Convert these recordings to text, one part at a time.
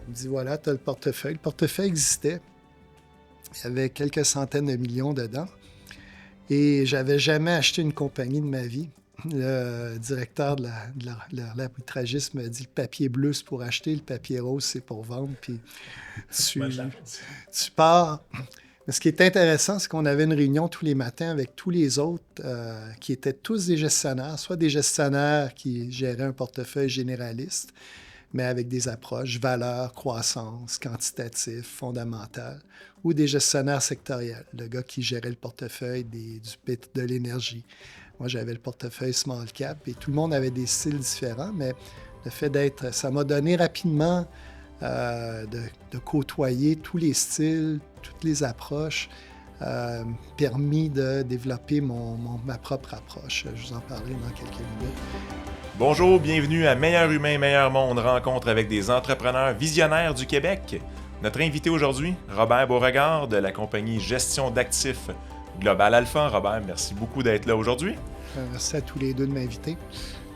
Il me dit, voilà, tu as le portefeuille. Le portefeuille existait. Il y avait quelques centaines de millions dedans. Et j'avais jamais acheté une compagnie de ma vie. Le directeur de l'arbitragisme m'a dit, le papier bleu, c'est pour acheter, le papier rose, c'est pour vendre. Puis tu pars. Mais ce qui est intéressant, c'est qu'on avait une réunion tous les matins avec tous les autres qui étaient tous des gestionnaires, soit des gestionnaires qui géraient un portefeuille généraliste, mais avec des approches valeur, croissance, quantitatif, fondamental, ou des gestionnaires sectoriels, le gars qui gérait le portefeuille du PIT de l'énergie. Moi, j'avais le portefeuille small cap et tout le monde avait des styles différents, mais le fait d'être, ça m'a donné rapidement de côtoyer tous les styles, toutes les approches, permis de développer ma propre approche. Je vous en parlerai dans quelques minutes. Bonjour, bienvenue à Meilleur Humain, Meilleur Monde, rencontre avec des entrepreneurs visionnaires du Québec. Notre invité aujourd'hui, Robert Beauregard de la compagnie Gestion d'actifs Global Alpha. Robert, merci beaucoup d'être là aujourd'hui. Merci à tous les deux de m'inviter.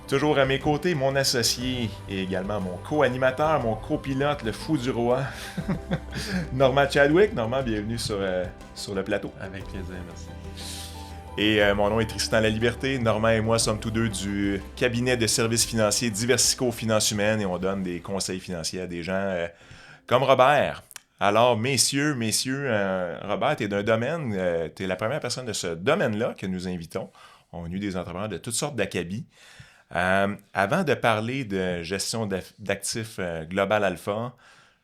Toujours à mes côtés, mon associé et également mon co-animateur, mon copilote, le fou du roi, Normand Chadwick. Normand, bienvenue sur le plateau. Avec plaisir, merci. Et mon nom est Tristan Laliberté. Normand et moi sommes tous deux du cabinet de services financiers Diversico Finances Humaines et on donne des conseils financiers à des gens comme Robert. Alors, messieurs, Robert, tu es d'un domaine, tu es la première personne de ce domaine-là que nous invitons. On a eu des entrepreneurs de toutes sortes d'acabis. Avant de parler de gestion d'actifs Global Alpha,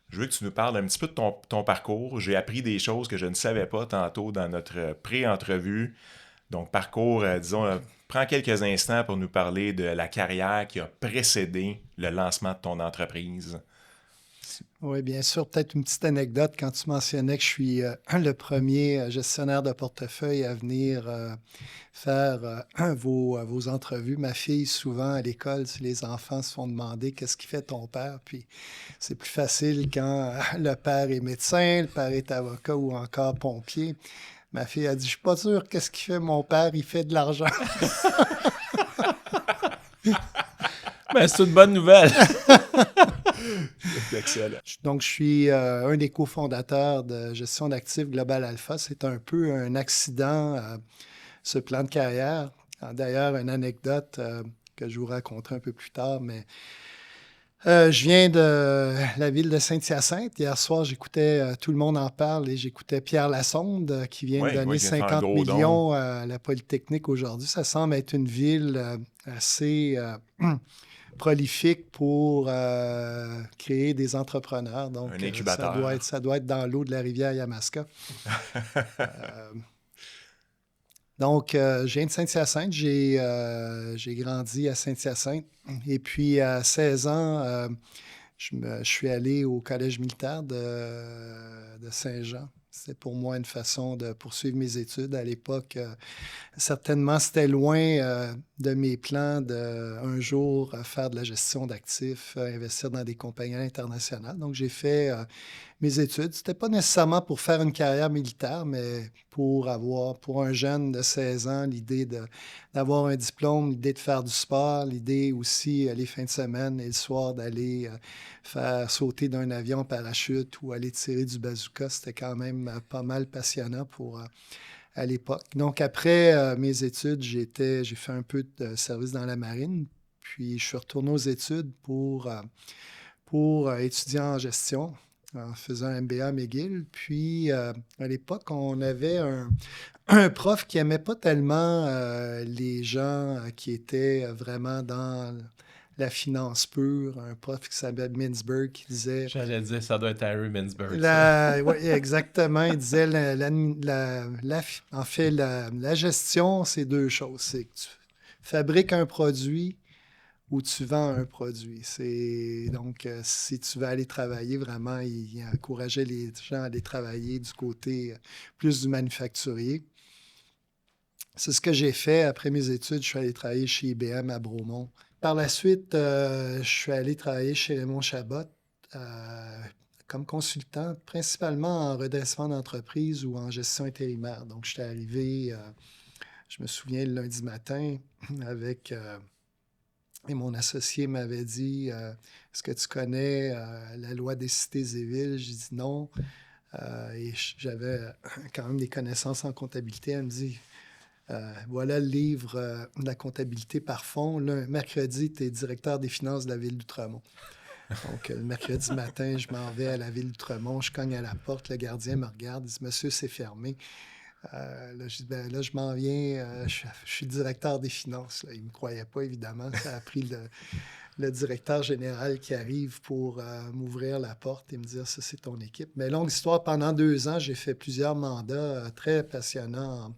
je veux que tu nous parles un petit peu de ton parcours. J'ai appris des choses que je ne savais pas tantôt dans notre pré-entrevue. Donc, parcours, disons, prends quelques instants pour nous parler de la carrière qui a précédé le lancement de ton entreprise. Oui, bien sûr. Peut-être une petite anecdote quand tu mentionnais que je suis le premier gestionnaire de portefeuille à venir faire vos entrevues. Ma fille, souvent à l'école, si les enfants se font demander qu'est-ce qui fait ton père, puis c'est plus facile quand le père est médecin, le père est avocat ou encore pompier. Ma fille a dit, je suis pas sûr qu'est-ce qu'il fait mon père, il fait de l'argent. Ben, c'est une bonne nouvelle. Excellent. Donc, je suis un des cofondateurs de Gestion d'actifs Global Alpha. C'est un peu un accident, ce plan de carrière. D'ailleurs, une anecdote que je vous raconterai un peu plus tard, mais je viens de la ville de Saint-Hyacinthe. Hier soir, j'écoutais Tout le monde en parle et j'écoutais Pierre Lassonde qui vient de donner 50 millions à la Polytechnique aujourd'hui. Ça semble être une ville assez prolifique pour créer des entrepreneurs. Donc, un incubateur. Ça doit être dans l'eau de la rivière Yamaska. Donc, je viens de Saint-Hyacinthe. J'ai grandi à Saint-Hyacinthe. Et puis, à 16 ans, je suis allé au Collège militaire de Saint-Jean. C'était pour moi une façon de poursuivre mes études. À l'époque, certainement, c'était loin de mes plans d'un jour faire de la gestion d'actifs, investir dans des compagnies internationales. Donc, j'ai fait mes études. C'était pas nécessairement pour faire une carrière militaire, mais pour un jeune de 16 ans, l'idée d'avoir un diplôme, l'idée de faire du sport, l'idée aussi, les fins de semaine et le soir, d'aller faire sauter d'un avion en parachute ou aller tirer du bazooka. C'était quand même pas mal passionnant à l'époque. Donc, après mes études, j'ai fait un peu de service dans la marine, puis je suis retourné aux études pour étudier en gestion en faisant un MBA à McGill. Puis, à l'époque, on avait un prof qui n'aimait pas tellement les gens qui étaient vraiment dans la finance pure, un prof qui s'appelle Mintzberg qui disait... J'allais dire, ça doit être Harry Mintzberg. Oui, exactement. Il disait, en fait, la gestion, c'est deux choses. C'est que tu fabriques un produit ou tu vends un produit. Donc, si tu veux aller travailler, vraiment, il encourageait les gens à aller travailler du côté plus du manufacturier. C'est ce que j'ai fait. Après mes études, je suis allé travailler chez IBM à Bromont. Par la suite, je suis allé travailler chez Raymond Chabot comme consultant, principalement en redressement d'entreprise ou en gestion intérimaire. Donc, j'étais arrivé, je me souviens, le lundi matin avec Et mon associé m'avait dit est-ce que tu connais la loi des cités et villes? J'ai dit non. Et j'avais quand même des connaissances en comptabilité. Elle me dit voilà le livre de la comptabilité par fond. Là, mercredi, tu es directeur des finances de la ville d'Outremont. Donc, le mercredi matin, je m'en vais à la ville d'Outremont, je cogne à la porte, le gardien me regarde, il dit monsieur, c'est fermé. Là, je dis ben, là, je m'en viens, je suis directeur des finances. Là. Il ne me croyait pas, évidemment. Ça a pris le directeur général qui arrive pour m'ouvrir la porte et me dire ça, c'est ton équipe. Mais longue histoire, pendant 2 ans, j'ai fait plusieurs mandats très passionnants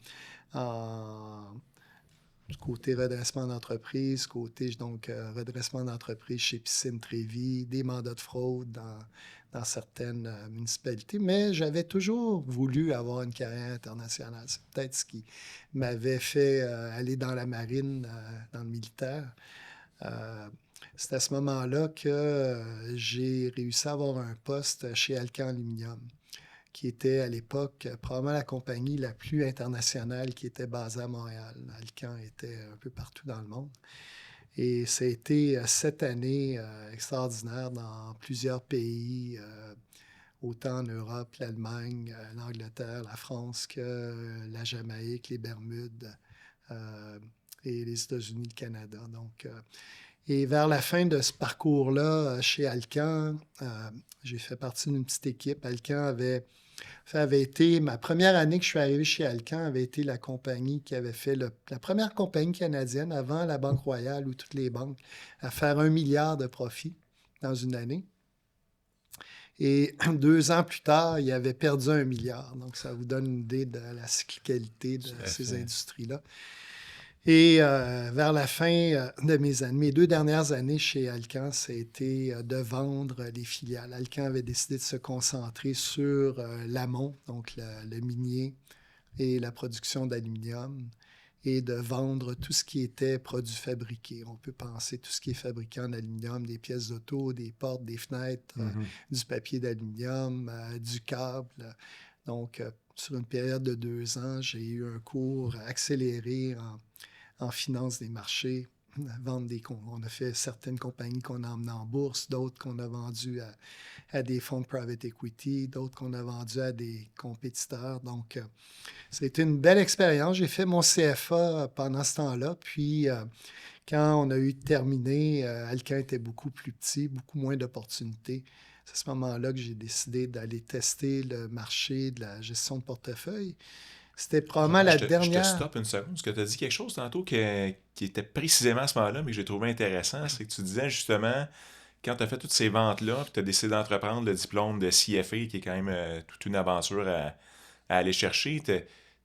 du côté redressement d'entreprise, redressement d'entreprise chez Piscine Trévis, des mandats de fraude dans certaines municipalités. Mais j'avais toujours voulu avoir une carrière internationale. C'est peut-être ce qui m'avait fait aller dans la marine, dans le militaire. C'est à ce moment-là que j'ai réussi à avoir un poste chez Alcan Aluminium, qui était à l'époque probablement la compagnie la plus internationale qui était basée à Montréal. Alcan était un peu partout dans le monde. Et ça a été 7 années extraordinaires dans plusieurs pays, autant en Europe, l'Allemagne, l'Angleterre, la France que la Jamaïque, les Bermudes et les États-Unis, le Canada. Donc, et vers la fin de ce parcours-là, chez Alcan, j'ai fait partie d'une petite équipe. Alcan avait été, ma première année que je suis arrivé chez Alcan, avait été la compagnie qui avait fait la première compagnie canadienne avant la Banque Royale ou toutes les banques à faire 1 milliard de profit dans une année. Et 2 ans plus tard, il avait perdu 1 milliard. Donc, ça vous donne une idée de la cyclicalité de ces industries-là. Et vers la fin de mes 2 dernières années chez Alcan, ça a été de vendre les filiales. Alcan avait décidé de se concentrer sur l'amont, donc le minier et la production d'aluminium, et de vendre tout ce qui était produit fabriqué. On peut penser tout ce qui est fabriqué en aluminium, des pièces d'auto, des portes, des fenêtres, du papier d'aluminium, du câble. Donc, sur une période de 2 ans, j'ai eu un cours accéléré en finance des marchés, on a fait certaines compagnies qu'on a emmenées en bourse, d'autres qu'on a vendues à des fonds de private equity, d'autres qu'on a vendues à des compétiteurs. Donc, c'était une belle expérience. J'ai fait mon CFA pendant ce temps-là. Puis, quand on a eu terminé, Alcan était beaucoup plus petit, beaucoup moins d'opportunités. C'est à ce moment-là que j'ai décidé d'aller tester le marché de la gestion de portefeuille. C'était probablement la dernière. Je te stoppe une seconde, parce que tu as dit quelque chose tantôt qui était précisément à ce moment-là, mais que j'ai trouvé intéressant. C'est que tu disais justement, quand tu as fait toutes ces ventes-là, puis tu as décidé d'entreprendre le diplôme de CFA, qui est quand même toute une aventure à aller chercher,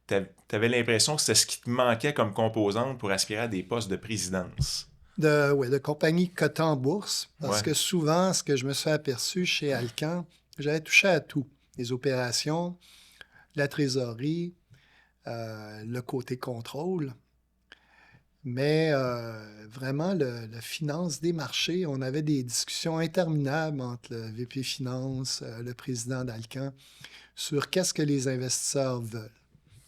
tu avais l'impression que c'était ce qui te manquait comme composante pour aspirer à des postes de présidence. De compagnie cotée en bourse, parce Ouais. que souvent, ce que je me suis aperçu chez Alcan, j'avais touché à tout. Les opérations, la trésorerie, le côté contrôle. Mais vraiment, le finance des marchés, on avait des discussions interminables entre le VP Finance, le président d'Alcan, sur qu'est-ce que les investisseurs veulent.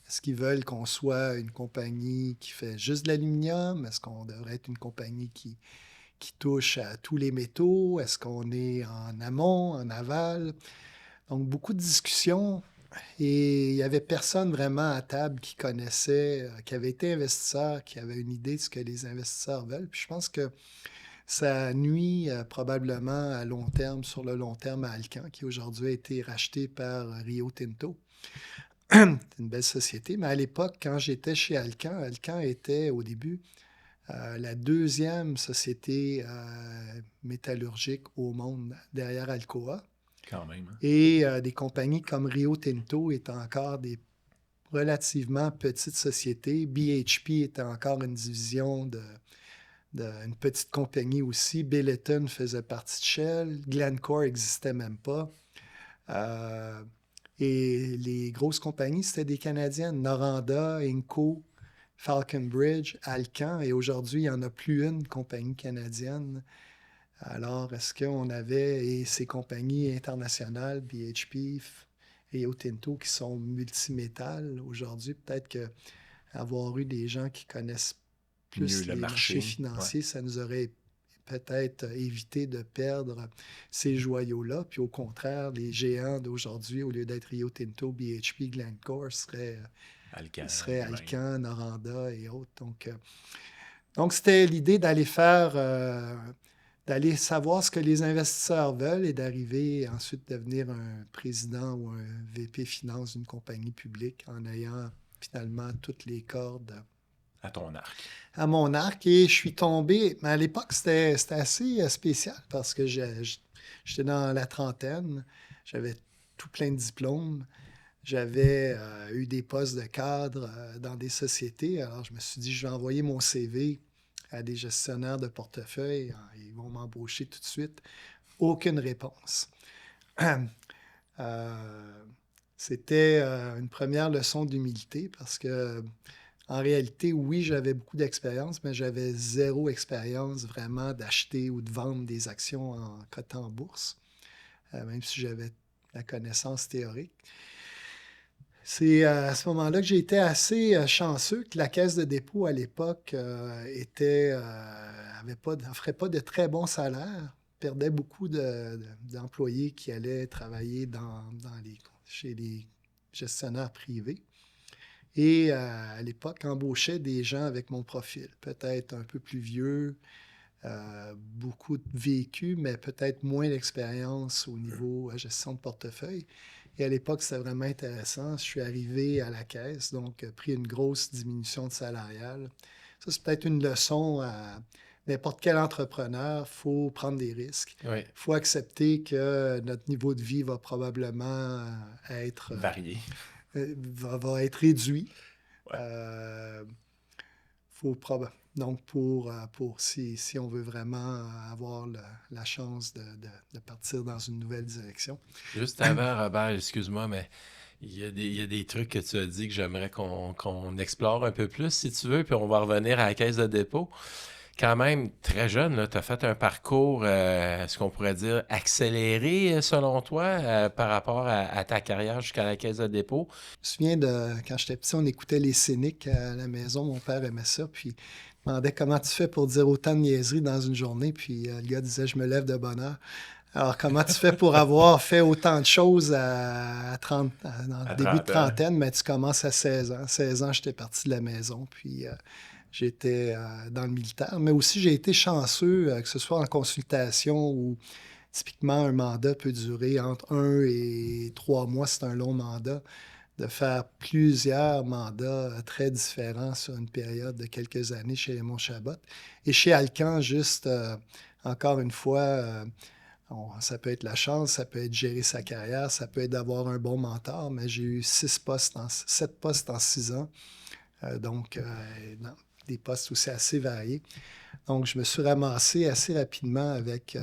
Est-ce qu'ils veulent qu'on soit une compagnie qui fait juste de l'aluminium? Est-ce qu'on devrait être une compagnie qui touche à tous les métaux? Est-ce qu'on est en amont, en aval? Donc, beaucoup de discussions. Et il n'y avait personne vraiment à table qui connaissait, qui avait été investisseur, qui avait une idée de ce que les investisseurs veulent. Puis je pense que ça nuit probablement à long terme, sur le long terme, à Alcan, qui aujourd'hui a été racheté par Rio Tinto. C'est une belle société, mais à l'époque, quand j'étais chez Alcan, Alcan était au début la 2e société métallurgique au monde derrière Alcoa. Quand même. Hein? Et des compagnies comme Rio Tinto étaient encore des relativement petites sociétés. BHP était encore une division d'une petite compagnie aussi. Billiton faisait partie de Shell. Glencore n'existait même pas. Et les grosses compagnies, c'était des Canadiennes. Noranda, Inco, Falconbridge, Alcan. Et aujourd'hui, il n'y en a plus une compagnie canadienne. Alors, est-ce qu'on avait, et ces compagnies internationales, BHP, Rio Tinto, qui sont multimétal aujourd'hui, peut-être qu'avoir eu des gens qui connaissent plus les marchés financiers, ça nous aurait peut-être éviter de perdre ces joyaux-là. Puis au contraire, les géants d'aujourd'hui, au lieu d'être Rio Tinto, BHP, Glencore, seraient Alcan, Noranda et autres. Donc c'était l'idée d'aller d'aller savoir ce que les investisseurs veulent et d'arriver ensuite devenir un président ou un VP finance d'une compagnie publique en ayant finalement toutes les cordes à ton arc. À mon arc. Et je suis tombé, mais à l'époque, c'était assez spécial parce que j'étais dans la trentaine, j'avais tout plein de diplômes, j'avais eu des postes de cadre dans des sociétés. Alors, je me suis dit, je vais envoyer mon CV à des gestionnaires de portefeuille. Ils vont m'embaucher tout de suite. Aucune réponse. C'était une première leçon d'humilité parce que, en réalité, oui, j'avais beaucoup d'expérience, mais j'avais zéro expérience vraiment d'acheter ou de vendre des actions en cotant en bourse, même si j'avais la connaissance théorique. C'est à ce moment-là que j'ai été assez chanceux que la caisse de dépôt à l'époque n'offrait pas de très bons salaires, perdait beaucoup d'employés qui allaient travailler chez les gestionnaires privés. Et à l'époque, embauchait des gens avec mon profil, peut-être un peu plus vieux, beaucoup de vécu, mais peut-être moins d'expérience au niveau gestion de portefeuille. Et à l'époque, c'était vraiment intéressant. Je suis arrivé à la caisse, donc pris une grosse diminution de salariale. Ça, c'est peut-être une leçon à n'importe quel entrepreneur. Il faut prendre des risques. Il faut accepter que notre niveau de vie va probablement être... varié. Va être réduit. Ouais. Donc, si on veut vraiment avoir la chance de partir dans une nouvelle direction. Juste avant, Robert, excuse-moi, mais il y a des trucs que tu as dit que j'aimerais qu'on explore un peu plus, si tu veux, puis on va revenir à la caisse de dépôt. Quand même, très jeune, tu as fait un parcours, ce qu'on pourrait dire, accéléré, selon toi, par rapport à ta carrière jusqu'à la caisse de dépôt. Je me souviens quand j'étais petit, on écoutait les Cyniques à la maison. Mon père aimait ça, puis il me demandait comment tu fais pour dire autant de niaiseries dans une journée. Puis le gars disait, je me lève de bonne heure. Alors, comment tu fais pour avoir fait autant de choses dans le début de trentaine? Mais tu commences à 16 ans. 16 ans, j'étais parti de la maison, puis... J'étais dans le militaire, mais aussi j'ai été chanceux, que ce soit en consultation où typiquement un mandat peut durer entre 1 et 3 mois, c'est un long mandat, de faire plusieurs mandats très différents sur une période de quelques années chez Raymond Chabot. Et chez Alcan, juste encore une fois, ça peut être la chance, ça peut être gérer sa carrière, ça peut être d'avoir un bon mentor, mais j'ai eu 7 postes en 6 ans. Des postes aussi assez variés. Donc, je me suis ramassé assez rapidement avec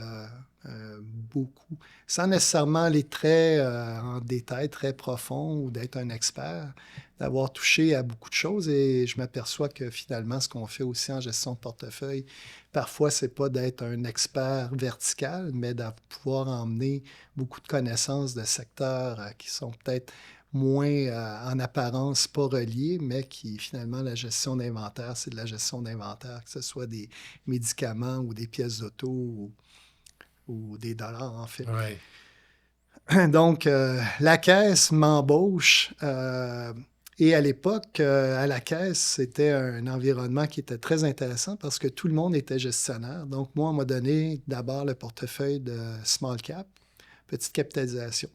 beaucoup, sans nécessairement aller très en détail, très profond ou d'être un expert, d'avoir touché à beaucoup de choses. Et je m'aperçois que finalement, ce qu'on fait aussi en gestion de portefeuille, parfois, c'est pas d'être un expert vertical, mais de pouvoir emmener beaucoup de connaissances de secteurs qui sont peut-être moins en apparence pas reliés, mais qui finalement, la gestion d'inventaire, c'est de la gestion d'inventaire, que ce soit des médicaments ou des pièces d'auto ou des dollars, en fait. Ouais. Donc, la caisse m'embauche. Et à l'époque, à la caisse, c'était un environnement qui était très intéressant parce que tout le monde était gestionnaire. Donc, moi, on m'a donné d'abord le portefeuille de small cap, petite capitalisation.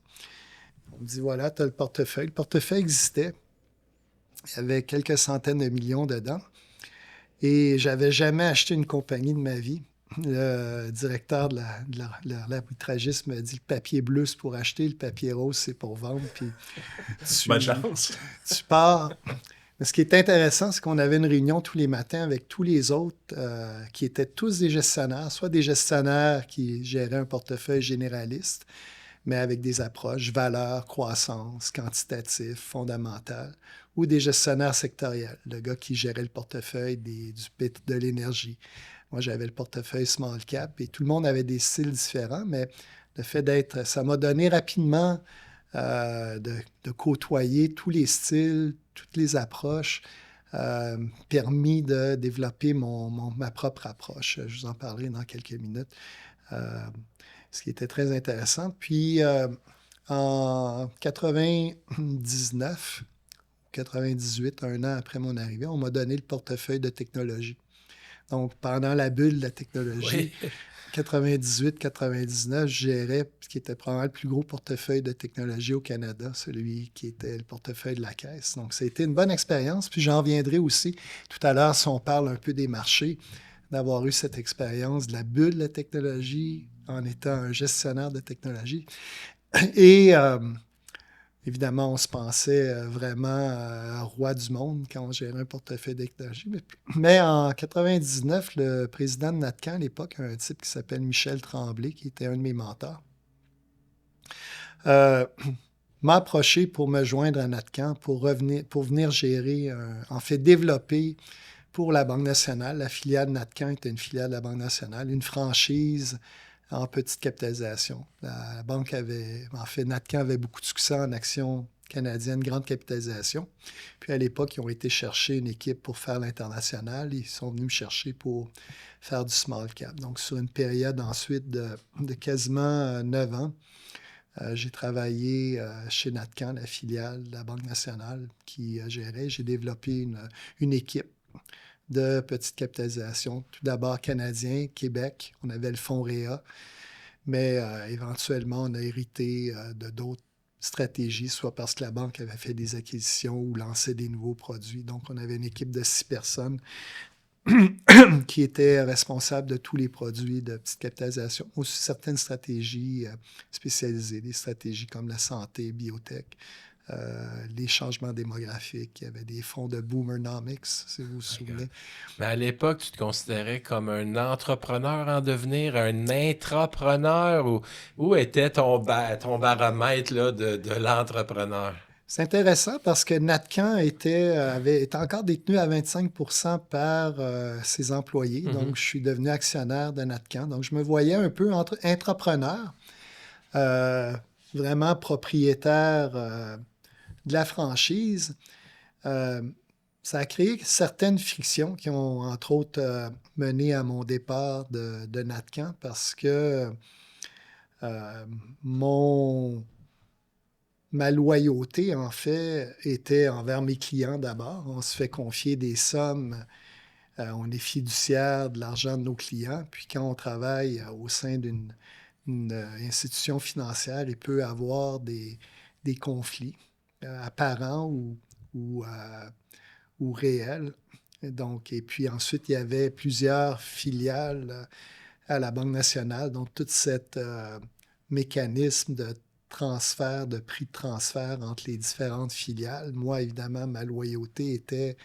On me dit, voilà, tu as le portefeuille. Le portefeuille existait. Il y avait quelques centaines de millions dedans. Et je n'avais jamais acheté une compagnie de ma vie. Le directeur de l'arbitragisme m'a dit, le papier bleu, c'est pour acheter, le papier rose, c'est pour vendre. Puis bonne chance. Tu pars. Mais ce qui est intéressant, c'est qu'on avait une réunion tous les matins avec tous les autres qui étaient tous des gestionnaires, soit des gestionnaires qui géraient un portefeuille généraliste, mais avec des approches valeur, croissance, quantitatif, fondamental, ou des gestionnaires sectoriels, le gars qui gérait le portefeuille de l'énergie. Moi, j'avais le portefeuille small cap et tout le monde avait des styles différents, mais le fait ça m'a donné rapidement de côtoyer tous les styles, toutes les approches, permis de développer ma propre approche. Je vous en parlerai dans quelques minutes, ce qui était très intéressant. Puis, en 99, 98, un an après mon arrivée, on m'a donné le portefeuille de technologie. Donc, pendant la bulle de la technologie, Oui. 98-99, je gérais ce qui était probablement le plus gros portefeuille de technologie au Canada, celui qui était le portefeuille de la Caisse. Donc, ça a été une bonne expérience. Puis, j'en reviendrai aussi tout à l'heure si on parle un peu des marchés, d'avoir eu cette expérience de la bulle de la technologie en étant un gestionnaire de technologie. Et évidemment, on se pensait vraiment roi du monde quand on gérait un portefeuille de technologie. Mais en 99, le président de Natcan à l'époque, un type qui s'appelle Michel Tremblay, qui était un de mes mentors, m'a approché pour me joindre à Natcan pour venir gérer, en fait développer pour la Banque nationale. La filiale de Natcan était une filiale de la Banque nationale, une franchise en petite capitalisation. La banque Natcan avait beaucoup de succès en actions canadiennes, grande capitalisation. Puis à l'époque, ils ont été chercher une équipe pour faire l'international. Ils sont venus me chercher pour faire du small cap. Donc, sur une période ensuite de quasiment 9 ans, j'ai travaillé chez Natcan, la filiale de la Banque nationale qui gérait. J'ai développé une équipe de petite capitalisation. Tout d'abord canadien, Québec, on avait le fonds REA, mais éventuellement, on a hérité de d'autres stratégies, soit parce que la banque avait fait des acquisitions ou lancé des nouveaux produits. Donc, on avait une équipe de 6 personnes qui étaient responsables de tous les produits de petite capitalisation. Aussi, certaines stratégies spécialisées, des stratégies comme la santé, biotech, les changements démographiques. Il y avait des fonds de Boomernomics, si vous vous souvenez. Mais à l'époque, tu te considérais comme un entrepreneur en devenir, un intrapreneur, où était ton baromètre là, de l'entrepreneur? C'est intéressant parce que Natcan était encore détenu à 25% par ses employés. Donc, je suis devenu actionnaire de Natcan. Donc, je me voyais un peu intrapreneur, vraiment propriétaire de la franchise. Ça a créé certaines frictions qui ont, entre autres, mené à mon départ de Natcan parce que ma loyauté, en fait, était envers mes clients d'abord. On se fait confier des sommes, on est fiduciaire de l'argent de nos clients. Puis quand on travaille au sein d'une institution financière, il peut y avoir des conflits apparents ou réels. Donc, et puis ensuite, il y avait plusieurs filiales à la Banque nationale. Donc, tout cet mécanisme de transfert, de prix de transfert entre les différentes filiales. Moi, évidemment, ma loyauté était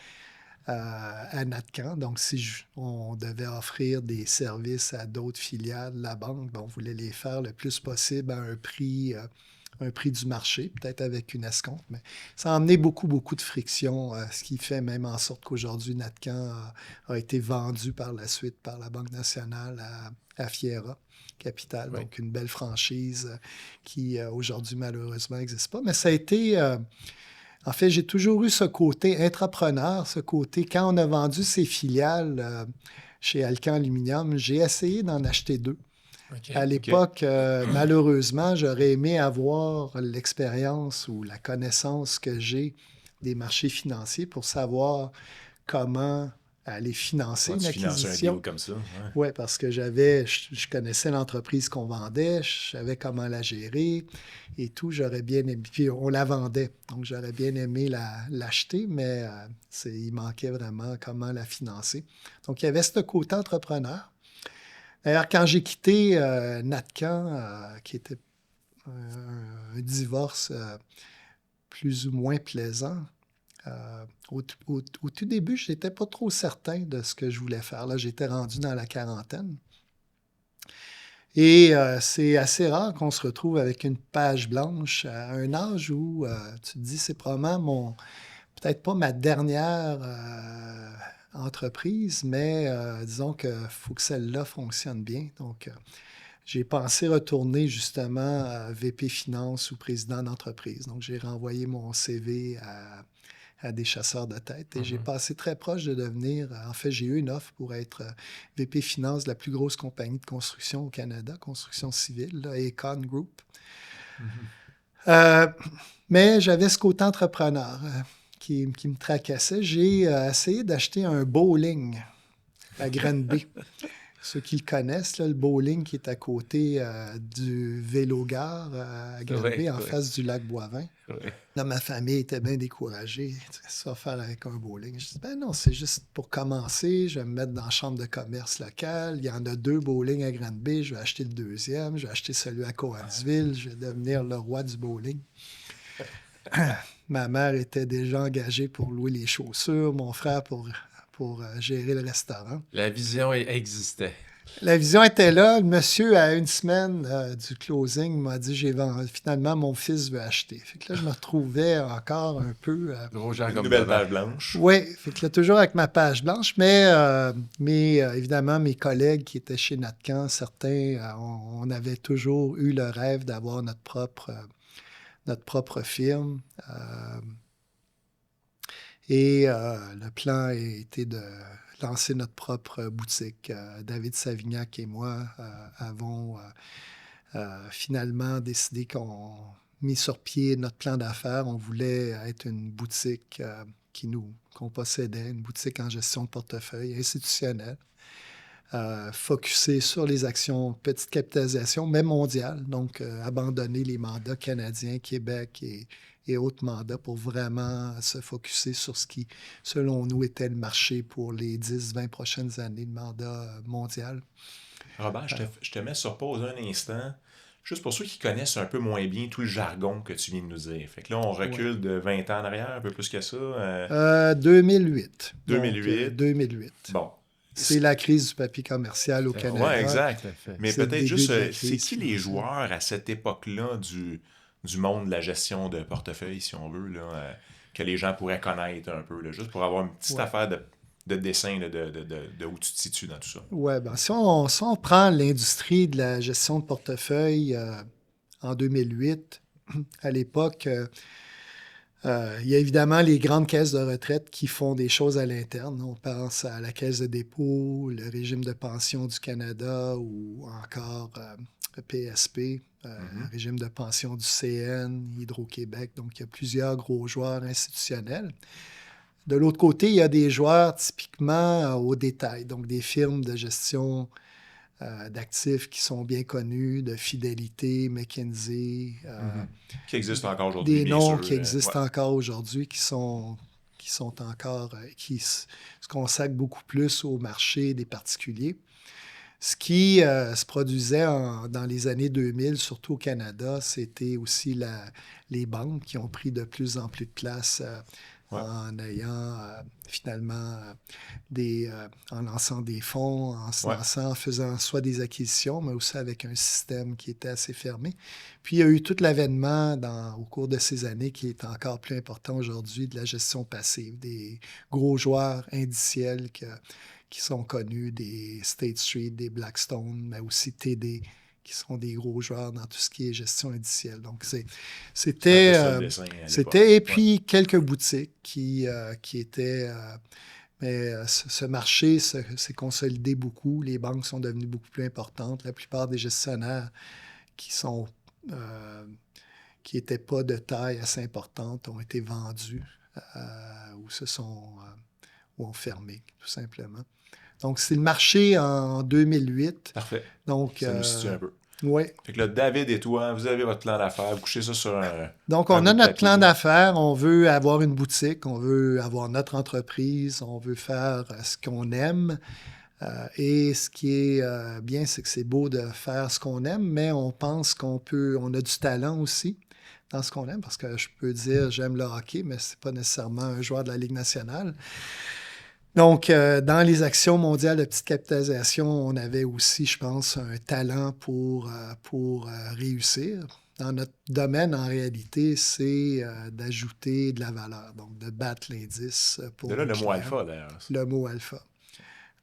à Natcan. Donc, si on devait offrir des services à d'autres filiales de la banque, on voulait les faire le plus possible à un prix du marché, peut-être avec une escompte. Mais ça a amené beaucoup, beaucoup de friction, ce qui fait même en sorte qu'aujourd'hui, Natcan a été vendu par la suite par la Banque nationale à Fiera Capital, Oui. donc une belle franchise qui aujourd'hui, malheureusement, n'existe pas. Mais ça a été... en fait, j'ai toujours eu ce côté intrapreneur, ce côté, quand on a vendu ses filiales chez Alcan Aluminium, j'ai essayé d'en acheter 2. OK. À l'époque, malheureusement, j'aurais aimé avoir l'expérience ou la connaissance que j'ai des marchés financiers pour savoir comment aller financer Comment une tu finances un acquisition. deal comme ça? Ouais. Oui, parce que je connaissais l'entreprise qu'on vendait, je savais comment la gérer et tout. J'aurais bien aimé. Puis on la vendait, donc j'aurais bien aimé l'acheter, mais il manquait vraiment comment la financer. Donc il y avait ce côté entrepreneur. D'ailleurs, quand j'ai quitté Natcan, qui était un divorce plus ou moins plaisant, au tout début, je n'étais pas trop certain de ce que je voulais faire. Là, j'étais rendu dans la quarantaine. Et c'est assez rare qu'on se retrouve avec une page blanche à un âge où tu te dis, c'est probablement peut-être pas ma dernière entreprise, mais disons qu'il faut que celle-là fonctionne bien. Donc, j'ai pensé retourner justement à VP Finance ou président d'entreprise. Donc, j'ai renvoyé mon CV à à des chasseurs de tête. Et j'ai passé très proche de devenir... En fait, j'ai eu une offre pour être VP Finance de la plus grosse compagnie de construction au Canada, construction civile, là, Econ Group. Mais j'avais ce côté entrepreneur qui me tracassait. J'ai essayé d'acheter un bowling à Granby. Ceux qui le connaissent, là, le bowling qui est à côté du Vélogare à Granby, en face du lac Boivin. Oui. Là, ma famille était bien découragée. Ça va faire avec un bowling. Je dis, ben non, c'est juste pour commencer. Je vais me mettre dans la chambre de commerce locale. Il y en a 2 bowling à Granby. Je vais acheter le 2e. Je vais acheter celui à Coansville. Je vais devenir le roi du bowling. Ma mère était déjà engagée pour louer les chaussures. Mon frère pour gérer le restaurant. La vision existait. La vision était là. Le monsieur, à une semaine du closing, m'a dit finalement, mon fils veut acheter. Fait que là, je me retrouvais encore un peu... Gros genre Une comme nouvelle devant. page blanche. Oui, fait que là, toujours avec ma page blanche, mais évidemment, mes collègues qui étaient chez Natcan, certains, on avait toujours eu le rêve d'avoir notre propre firme. Le plan était de lancer notre propre boutique. David Savignac et moi avons finalement décidé mis sur pied notre plan d'affaires. On voulait être une boutique qu'on possédait, une boutique en gestion de portefeuille institutionnelle, focusée sur les actions petite capitalisation, mais mondiale. Donc, abandonner les mandats canadiens, Québec et autres mandats pour vraiment se focusser sur ce qui, selon nous, était le marché pour les 10-20 prochaines années de mandat mondial. Robert, je te mets sur pause un instant, juste pour ceux qui connaissent un peu moins bien tout le jargon que tu viens de nous dire. Fait que là, on recule de 20 ans en arrière, un peu plus que ça. 2008. 2008. 2008. Bon. C'est la crise du papier commercial au Canada. Oui, exact. Tout à fait. Mais C'est le peut-être début juste, de la c'est crise qui les financière. joueurs à cette époque-là du monde de la gestion de portefeuille, si on veut, là, que les gens pourraient connaître un peu, là, juste pour avoir une petite affaire de dessin là, de où tu te situes dans tout ça. Oui, ben, si on prend l'industrie de la gestion de portefeuille en 2008, à l'époque, il y a évidemment les grandes caisses de retraite qui font des choses à l'interne. On pense à la Caisse de dépôt, le régime de pension du Canada ou encore le PSP, régime de pension du CN, Hydro-Québec. Donc, il y a plusieurs gros joueurs institutionnels. De l'autre côté, il y a des joueurs typiquement au détail, donc des firmes de gestion d'actifs qui sont bien connus, de Fidélité, McKinsey, Qui existe encore aujourd'hui, des bien noms sûr. qui existent encore aujourd'hui, qui sont encore, qui se consacrent beaucoup plus au marché des particuliers. Ce qui se produisait dans les années 2000, surtout au Canada, c'était aussi les banques qui ont pris de plus en plus de place en ayant finalement en lançant des fonds, en faisant soit des acquisitions, mais aussi avec un système qui était assez fermé. Puis il y a eu tout l'avènement au cours de ces années qui est encore plus important aujourd'hui de la gestion passive, des gros joueurs indiciels qui sont connus, des State Street, des Blackstone, mais aussi TD, qui sont des gros joueurs dans tout ce qui est gestion indicielle. Donc, c'était... et puis, quelques boutiques qui étaient... mais ce marché s'est consolidé beaucoup. Les banques sont devenues beaucoup plus importantes. La plupart des gestionnaires qui n'étaient pas de taille assez importante ont été vendus ou ont fermé, tout simplement. Donc, c'est le marché en 2008. Parfait. Donc, ça nous situe un peu. Oui. Fait que là, David et toi, vous avez votre plan d'affaires, vous couchez ça sur un... Donc, on a notre plan d'affaires, on veut avoir une boutique, on veut avoir notre entreprise, on veut faire ce qu'on aime. Et ce qui est bien, c'est que c'est beau de faire ce qu'on aime, mais on pense on a du talent aussi dans ce qu'on aime, parce que je peux dire j'aime le hockey, mais c'est pas nécessairement un joueur de la Ligue nationale. Donc, dans les actions mondiales de petite capitalisation, on avait aussi, je pense, un talent pour réussir. Dans notre domaine, en réalité, c'est d'ajouter de la valeur, donc de battre l'indice pour de là, le mot alpha, d'ailleurs. Le mot alpha.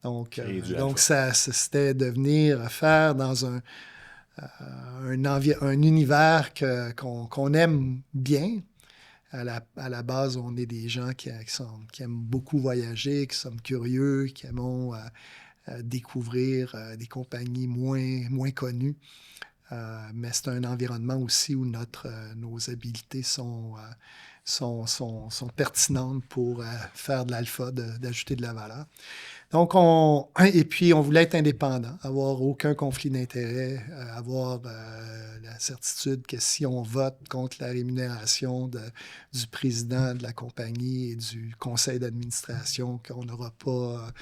Donc, alpha. c'était de venir faire dans un univers qu'on aime bien, à la base, on est des gens qui aiment beaucoup voyager, qui sont curieux, qui aiment découvrir des compagnies moins connues. Mais c'est un environnement aussi où nos habiletés sont pertinentes pour faire de l'alpha, d'ajouter de la valeur. Donc, et puis, on voulait être indépendant, avoir aucun conflit d'intérêts, avoir la certitude que si on vote contre la rémunération du président de la compagnie et du conseil d'administration, qu'on n'aura pas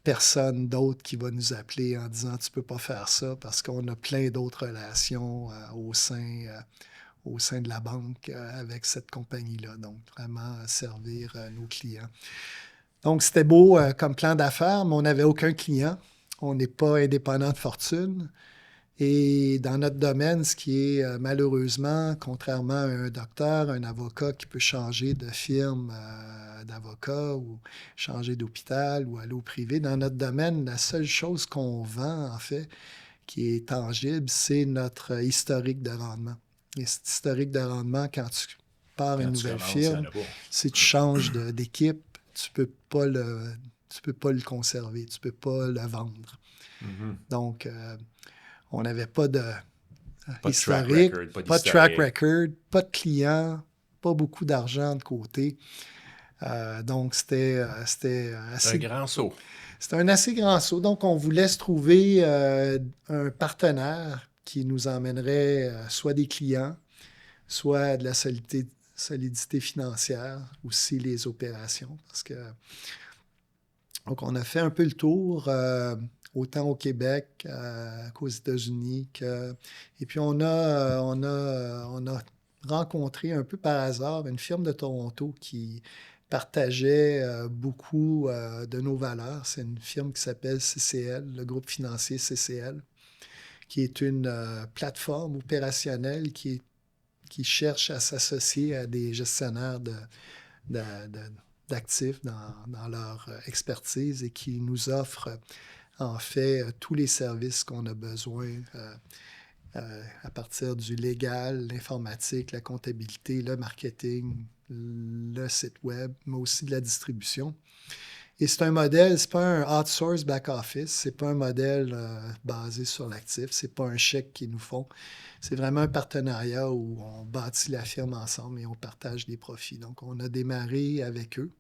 personne d'autre qui va nous appeler en disant « tu peux pas faire ça » parce qu'on a plein d'autres relations au sein de la banque avec cette compagnie-là. Donc, vraiment servir nos clients. Donc, c'était beau comme plan d'affaires, mais on n'avait aucun client. On n'est pas indépendant de fortune. Et dans notre domaine, ce qui est malheureusement, contrairement à un docteur, un avocat qui peut changer de firme d'avocat ou changer d'hôpital ou aller au privé, dans notre domaine, la seule chose qu'on vend, en fait, qui est tangible, c'est notre historique de rendement. Et cet historique de rendement, quand tu pars une nouvelle firme, si tu changes d'équipe, tu peux pas le conserver, tu peux pas le vendre. Mm-hmm. Donc, on n'avait pas de historique, pas de track record, pas de clients, pas beaucoup d'argent de côté. Donc, c'était assez... Un grand saut. C'était un assez grand saut. Donc, on voulait se trouver un partenaire qui nous emmènerait soit des clients, soit de la solidité financière, aussi les opérations. Donc, on a fait un peu le tour, autant au Québec qu'aux États-Unis. Et puis, on a rencontré un peu par hasard une firme de Toronto qui partageait beaucoup de nos valeurs. C'est une firme qui s'appelle CCL, le groupe financier CCL, qui est une plateforme opérationnelle qui cherche à s'associer à des gestionnaires d'actifs dans leur expertise et qui nous offre en fait tous les services qu'on a besoin à partir du légal, l'informatique, la comptabilité, le marketing, le site web, mais aussi de la distribution. Et c'est un modèle, c'est pas un outsource back-office, c'est pas un modèle basé sur l'actif, c'est pas un chèque qu'ils nous font. C'est vraiment un partenariat où on bâtit la firme ensemble et on partage des profits. Donc, on a démarré avec eux.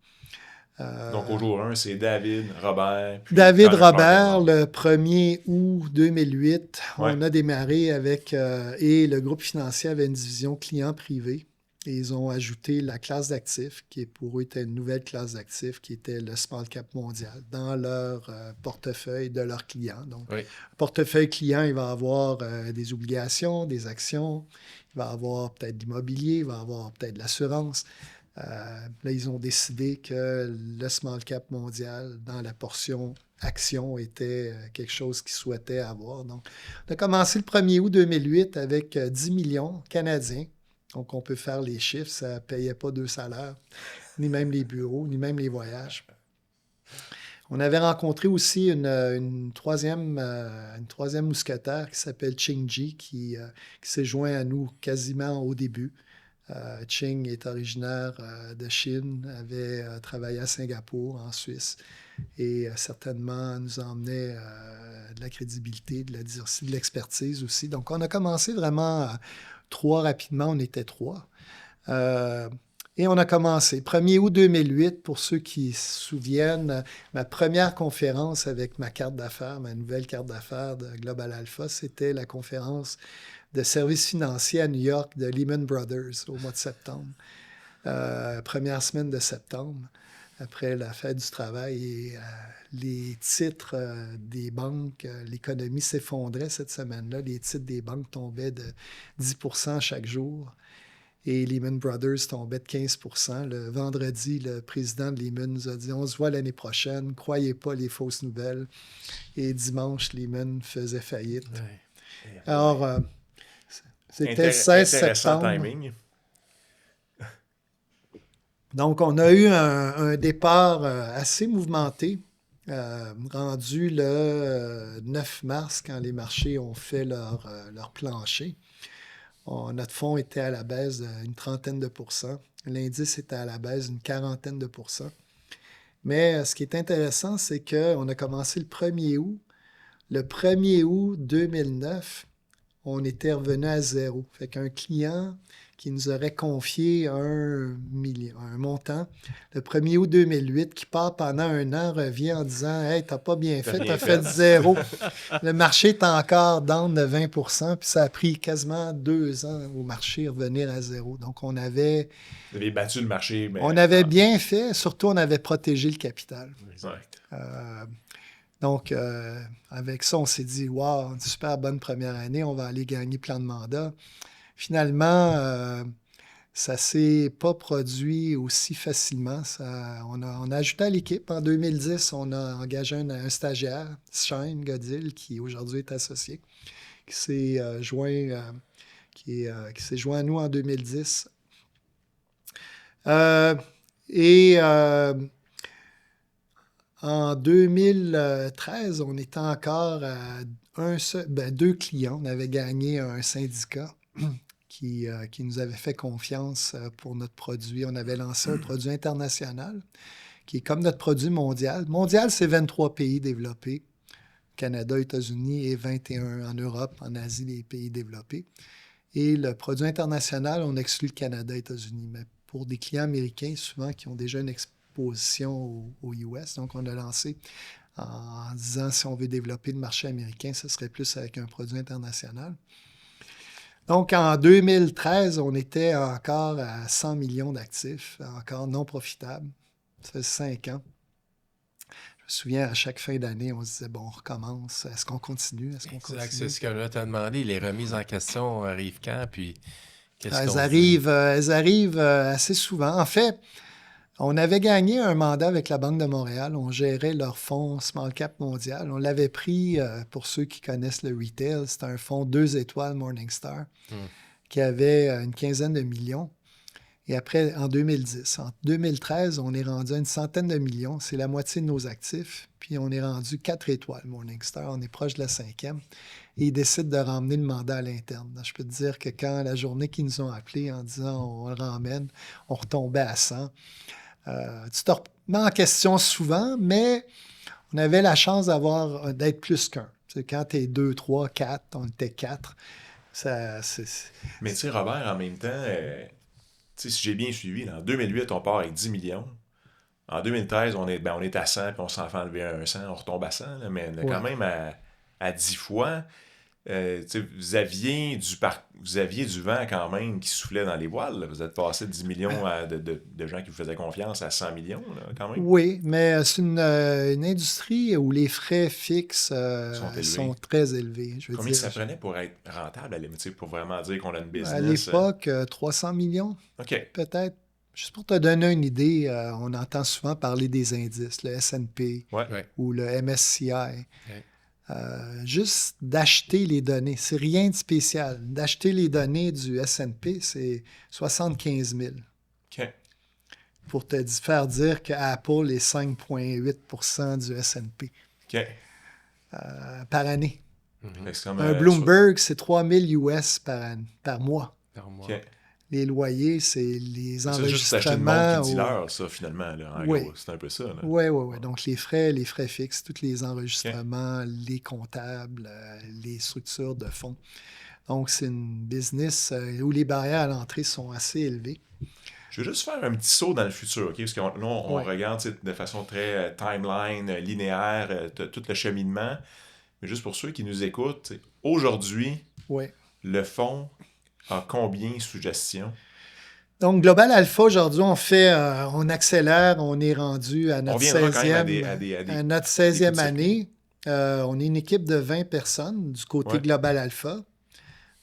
Donc, au jour 1, c'est David Robert. David Robert, le 1er août 2008, ouais. On a démarré avec... et le groupe financier avait une division client privé. Et ils ont ajouté la classe d'actifs, qui pour eux était une nouvelle classe d'actifs, qui était le small cap mondial, dans leur portefeuille de leurs clients. Donc, oui. Portefeuille client, il va avoir des obligations, des actions, il va avoir peut-être de l'immobilier, il va avoir peut-être de l'assurance. Là, ils ont décidé que le small cap mondial, dans la portion action, était quelque chose qu'ils souhaitaient avoir. Donc, on a commencé le 1er août 2008 avec 10 millions canadiens. Donc, on peut faire les chiffres, ça ne payait pas 2 salaires, ni même les bureaux, ni même les voyages. On avait rencontré aussi une troisième mousquetaire qui s'appelle Ching Ji, qui s'est joint à nous quasiment au début. Ching est originaire de Chine, avait travaillé à Singapour, en Suisse, et certainement nous emmenait de la crédibilité, de l'expertise aussi. Donc, on a commencé vraiment... 3 rapidement, on était 3. Et on a commencé. 1er août 2008, pour ceux qui se souviennent, ma première conférence avec ma carte d'affaires, ma nouvelle carte d'affaires de Global Alpha, c'était la conférence de services financiers à New York de Lehman Brothers au mois de septembre. Première semaine de septembre, après la fête du travail. Et les titres des banques, l'économie s'effondrait cette semaine-là. Les titres des banques tombaient de 10% chaque jour. Et Lehman Brothers tombait de 15%. Le vendredi, le président de Lehman nous a dit « On se voit l'année prochaine, croyez pas les fausses nouvelles. » Et dimanche, Lehman faisait faillite. Ouais. Alors, c'était le 16 septembre. Timing. Donc, on a eu un départ assez mouvementé, rendu le 9 mars, quand les marchés ont fait leur plancher. Notre fonds était à la baisse d'une 30aine de %. L'indice était à la baisse d'une 40aine de %. Mais ce qui est intéressant, c'est qu'on a commencé le 1er août. Le 1er août 2009, on était revenu à zéro. Fait qu'un client qui nous aurait confié un montant, le 1er août 2008, qui part pendant un an, revient en disant « Hey, t'as pas bien fait, t'as fait zéro. » Le marché est encore down de 20 %, puis ça a pris quasiment 2 ans au marché de revenir à zéro. Donc, Vous avez battu le marché. on avait bien fait, surtout on avait protégé le capital. Exact. Donc, avec ça, on s'est dit, wow, une super bonne première année, on va aller gagner plein de mandats. Finalement, ça ne s'est pas produit aussi facilement. On a ajouté à l'équipe. En 2010, on a engagé un stagiaire, Shane Godil, qui aujourd'hui est associé, qui s'est joint à nous en 2010. En 2013, on était encore à 2 clients. On avait gagné un syndicat qui nous avait fait confiance pour notre produit. On avait lancé un produit international qui est comme notre produit mondial. Mondial, c'est 23 pays développés. Canada, États-Unis et 21 en Europe, en Asie, les pays développés. Et le produit international, on exclut le Canada et États-Unis. Mais pour des clients américains, souvent, qui ont déjà une exposition aux US, donc on a lancé en disant si on veut développer le marché américain, ce serait plus avec un produit international. Donc, en 2013, on était encore à 100 millions d'actifs, encore non profitables. Ça fait 5 ans. Je me souviens, à chaque fin d'année, on se disait, bon, on recommence. Est-ce qu'on continue? Est-ce qu'on continue? C'est ce que là, tu as demandé. Les remises en question arrivent quand? Puis, qu'est-ce qu'on elles arrivent assez souvent. En fait, on avait gagné un mandat avec la Banque de Montréal. On gérait leur fonds Small Cap Mondial. On l'avait pris, pour ceux qui connaissent le retail, c'était un fonds 2 étoiles Morningstar qui avait une 15aine de millions. Et après, en 2010. En 2013, on est rendu à une 100aine de millions. C'est la moitié de nos actifs. Puis on est rendu 4 étoiles Morningstar. On est proche de la 5e. Et ils décident de ramener le mandat à l'interne. Je peux te dire que quand la journée qu'ils nous ont appelés en disant on le ramène, on retombait à 100. Tu te remets en question souvent, mais on avait la chance d'être plus qu'un. Quand tu es 2, 3, 4, on était 4. Mais tu sais, Robert, en même temps, si j'ai bien suivi, là, en 2008, on part avec 10 millions. En 2013, on est à 100, puis on s'en fait enlever un 100, on retombe à 100, là, mais on est quand même à 10 fois. Vous aviez du vent quand même qui soufflait dans les voiles. Là. Vous êtes passé de 10 millions de gens qui vous faisaient confiance à 100 millions là, quand même. Oui, mais c'est une industrie où les frais fixes sont très élevés. Combien ça prenait pour être rentable, pour vraiment dire qu'on a une business? À l'époque, 300 millions, peut-être. Juste pour te donner une idée, on entend souvent parler des indices, le S&P ou le MSCI. Juste d'acheter les données, c'est rien de spécial. D'acheter les données du S&P, c'est 75 000. Pour te faire dire que Apple est 5,8 % du S&P par année. Un Bloomberg, c'est 3 000 US par mois. Les loyers, c'est les enregistrements. C'est juste acheter une montre qui dit l'heure, ça, finalement. Là, en gros, c'est un peu ça. Oui. Donc, les frais fixes, tous les enregistrements, les comptables, les structures de fonds. Donc, c'est une business où les barrières à l'entrée sont assez élevées. Je veux juste faire un petit saut dans le futur, parce que là, on regarde de façon très timeline, linéaire, tout le cheminement. Mais juste pour ceux qui nous écoutent, aujourd'hui, le fonds a combien sous gestion? Donc, Global Alpha, aujourd'hui, on accélère, on est rendu à notre 16e année. On est une équipe de 20 personnes du côté Global Alpha.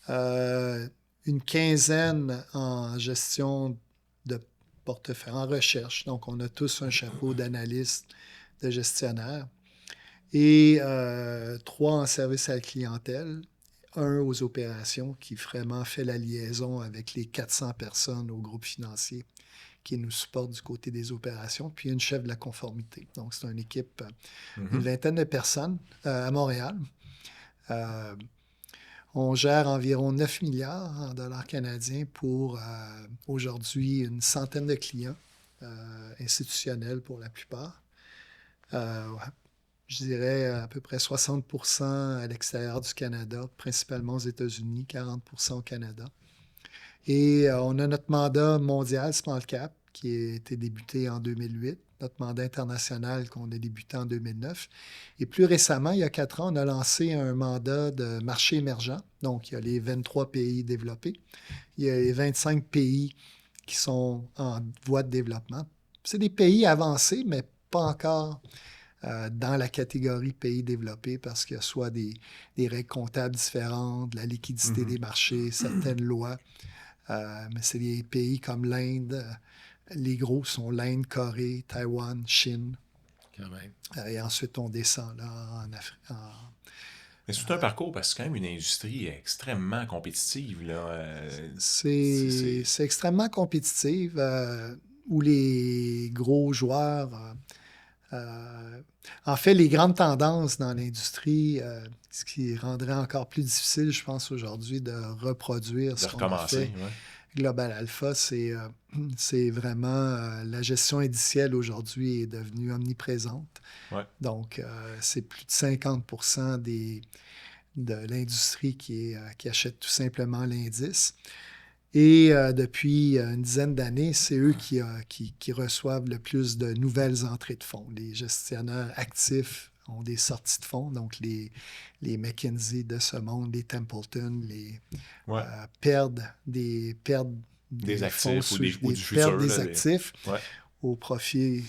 Une 15aine en gestion de portefeuille, en recherche. Donc, on a tous un chapeau d'analyste, de gestionnaire. Et 3 en service à la clientèle. 1 aux opérations qui vraiment fait la liaison avec les 400 personnes au groupe financier qui nous supportent du côté des opérations, puis une chef de la conformité. Donc, c'est une équipe, une 20aine de personnes à Montréal. On gère environ 9 milliards en dollars canadiens pour aujourd'hui une centaine de clients institutionnels pour la plupart. Je dirais à peu près 60% à l'extérieur du Canada, principalement aux États-Unis, 40% au Canada. Et on a notre mandat mondial Small Cap qui a été débuté en 2008, notre mandat international qu'on a débuté en 2009. Et plus récemment, il y a 4 ans, on a lancé un mandat de marché émergent. Donc, il y a les 23 pays développés. Il y a les 25 pays qui sont en voie de développement. C'est des pays avancés, mais pas encore dans la catégorie pays développés parce qu'il y a soit des règles comptables différentes, la liquidité des marchés, certaines lois. Mais c'est des pays comme l'Inde. Les gros sont l'Inde, Corée, Taïwan, Chine. Quand même. Et ensuite, on descend là, en Afrique. Mais c'est tout un parcours parce que c'est quand même une industrie extrêmement compétitive. Là. C'est extrêmement compétitif où les gros joueurs... en fait, les grandes tendances dans l'industrie, ce qui rendrait encore plus difficile, je pense, aujourd'hui, de reproduire ce qu'on a fait. Ouais. Global Alpha, c'est vraiment la gestion indicielle aujourd'hui est devenue omniprésente. Ouais. Donc, c'est plus de 50% de l'industrie qui achète tout simplement l'indice. Et depuis une dizaine d'années, c'est eux qui reçoivent le plus de nouvelles entrées de fonds. Les gestionnaires actifs ont des sorties de fonds, donc les McKinsey de ce monde, les Templeton, perdent des actifs fonds ou du futur. Des actifs au profit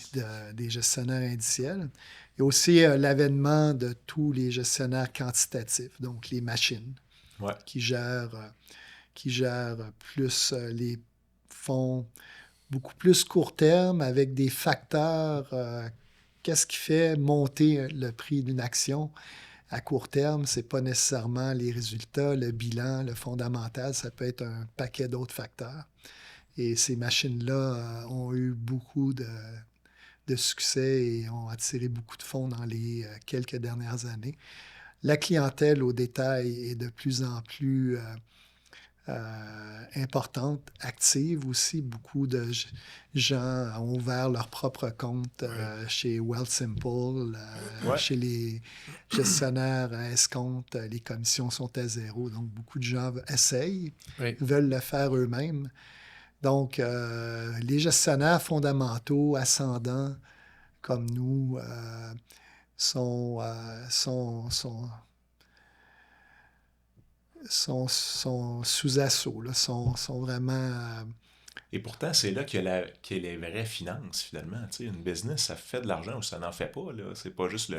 des gestionnaires indiciels. Il y a aussi l'avènement de tous les gestionnaires quantitatifs, donc les machines, qui gèrent plus les fonds beaucoup plus court terme avec des facteurs. Qu'est-ce qui fait monter le prix d'une action à court terme? Ce n'est pas nécessairement les résultats, le bilan, le fondamental. Ça peut être un paquet d'autres facteurs. Et ces machines-là ont eu beaucoup de succès et ont attiré beaucoup de fonds dans les quelques dernières années. La clientèle au détail est de plus en plus importante, active aussi. Beaucoup de gens ont ouvert leur propre compte chez Wealthsimple, chez les gestionnaires à escompte, les commissions sont à zéro. Donc, beaucoup de gens essayent, veulent le faire eux-mêmes. Donc, les gestionnaires fondamentaux, ascendants, comme nous, sont sous assaut, là, sont vraiment... Et pourtant, c'est là qu'il y a les vraies finances, finalement. Tu sais, une business, ça fait de l'argent ou ça n'en fait pas. Là. C'est pas juste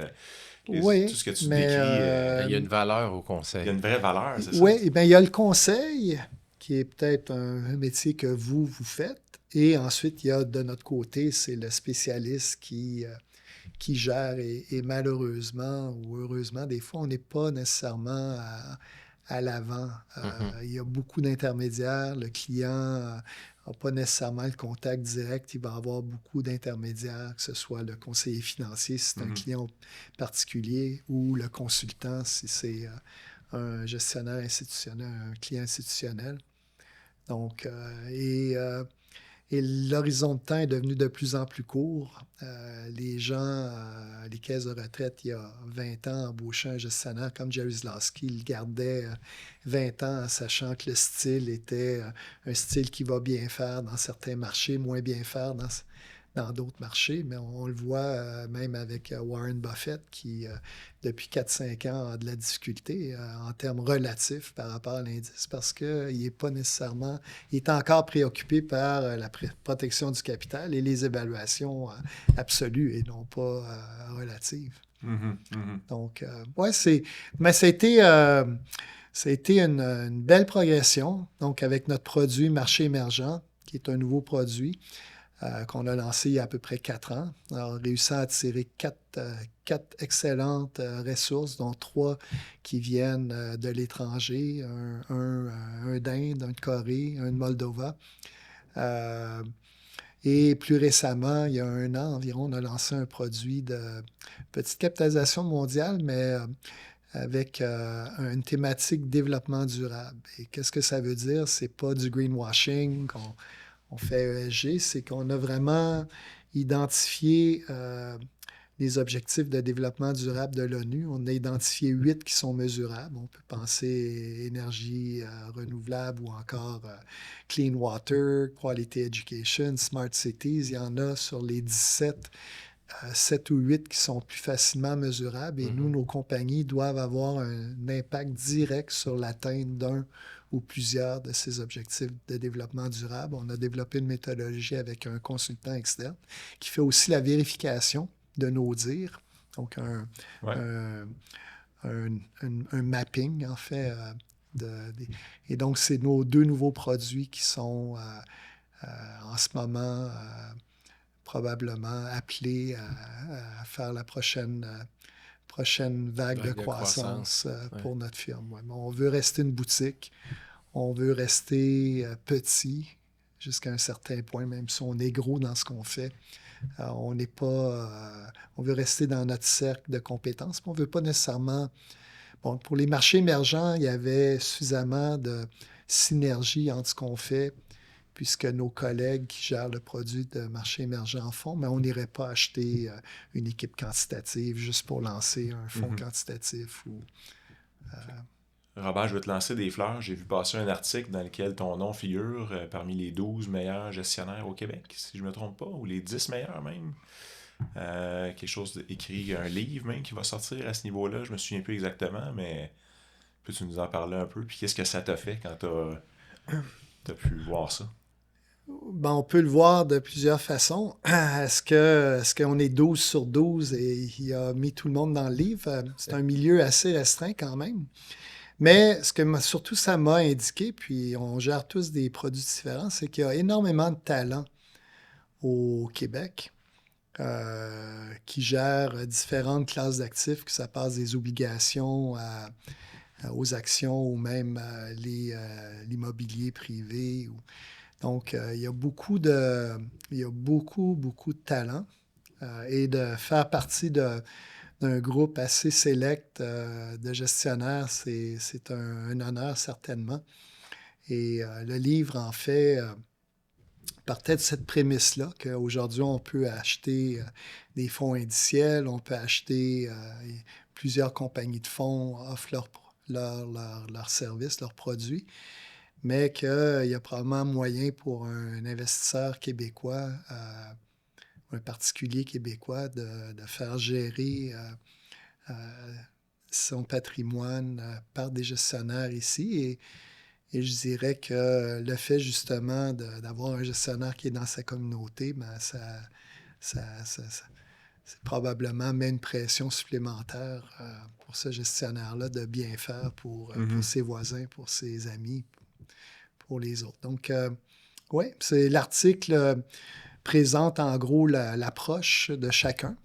tout ce que tu décris. Il y a une valeur au conseil. Il y a une vraie valeur, c'est ça? Oui, bien, il y a le conseil, qui est peut-être un métier que vous faites. Et ensuite, il y a de notre côté, c'est le spécialiste qui gère. Et malheureusement ou heureusement, des fois, on n'est pas nécessairement à l'avant. Il y a beaucoup d'intermédiaires. Le client n'a pas nécessairement le contact direct. Il va avoir beaucoup d'intermédiaires, que ce soit le conseiller financier si c'est un client particulier ou le consultant si c'est un gestionnaire institutionnel, un client institutionnel. Donc, et l'horizon de temps est devenu de plus en plus court. Les gens, les caisses de retraite, il y a 20 ans, embauchaient un gestionnaire comme Jerry Zlotski. Il gardait 20 ans en sachant que le style était un style qui va bien faire dans certains marchés, moins bien faire dans d'autres marchés. Mais on le voit même avec Warren Buffett qui, depuis 4-5 ans, a de la difficulté en termes relatifs par rapport à l'indice parce qu'il n'est pas nécessairement... Il est encore préoccupé par la protection du capital et les évaluations absolues et non pas relatives. Donc, mais ça a été une belle progression. Donc, avec notre produit Marché émergent, qui est un nouveau produit, qu'on a lancé il y a à peu près 4 ans. Alors, on a réussi à attirer 4 excellentes ressources, dont 3 qui viennent de l'étranger, un d'Inde, un de Corée, un de Moldova. Et plus récemment, il y a 1 an environ, on a lancé un produit de petite capitalisation mondiale, mais avec une thématique développement durable. Et qu'est-ce que ça veut dire? C'est pas du greenwashing qu'on fait ESG, c'est qu'on a vraiment identifié les objectifs de développement durable de l'ONU. On a identifié 8 qui sont mesurables. On peut penser énergie renouvelable ou encore clean water, quality education, smart cities. Il y en a sur les 17, 7 ou 8 qui sont plus facilement mesurables. Et nous, nos compagnies doivent avoir un impact direct sur l'atteinte d'un ou plusieurs de ces objectifs de développement durable. On a développé une méthodologie avec un consultant externe qui fait aussi la vérification de nos dires, donc un mapping, en fait. Et donc, c'est nos 2 nouveaux produits qui sont en ce moment probablement appelés à faire la prochaine vague de croissance pour notre firme. Ouais. On veut rester une boutique, on veut rester petit jusqu'à un certain point, même si on est gros dans ce qu'on fait. On n'est pas... on veut rester dans notre cercle de compétences, mais on ne veut pas nécessairement... Bon, pour les marchés émergents, il y avait suffisamment de synergie entre ce qu'on fait, puisque nos collègues qui gèrent le produit de marché émergent en font, mais on n'irait pas acheter une équipe quantitative juste pour lancer un fonds quantitatif ou... Robert, je vais te lancer des fleurs. J'ai vu passer un article dans lequel ton nom figure parmi les 12 meilleurs gestionnaires au Québec, si je ne me trompe pas, ou les 10 meilleurs même. Quelque chose écrit, un livre même qui va sortir à ce niveau-là. Je me souviens plus exactement, mais peux-tu nous en parler un peu? Puis qu'est-ce que ça t'a fait quand t'as pu voir ça? Ben, on peut le voir de plusieurs façons. Est-ce qu'on est 12 sur 12 et il a mis tout le monde dans le livre? C'est un milieu assez restreint quand même. Mais ce que surtout ça m'a indiqué, puis on gère tous des produits différents, c'est qu'il y a énormément de talent au Québec qui gèrent différentes classes d'actifs, que ça passe des obligations aux actions ou même l'immobilier privé. Donc, il y a beaucoup de talent et de faire partie d'un groupe assez sélect de gestionnaires, c'est un honneur certainement. Et le livre, en fait, partait de cette prémisse-là, qu'aujourd'hui, on peut acheter des fonds indiciels, on peut acheter plusieurs compagnies de fonds offrent leurs services, leurs produits, mais qu'il y a probablement moyen pour un investisseur québécois, un particulier québécois, de faire gérer son patrimoine par des gestionnaires ici. Et je dirais que le fait justement d'avoir un gestionnaire qui est dans sa communauté, ben c'est probablement met une pression supplémentaire pour ce gestionnaire-là de bien faire pour ses voisins, pour ses amis, pour les autres. Donc, oui, l'article présente en gros l'approche de chacun.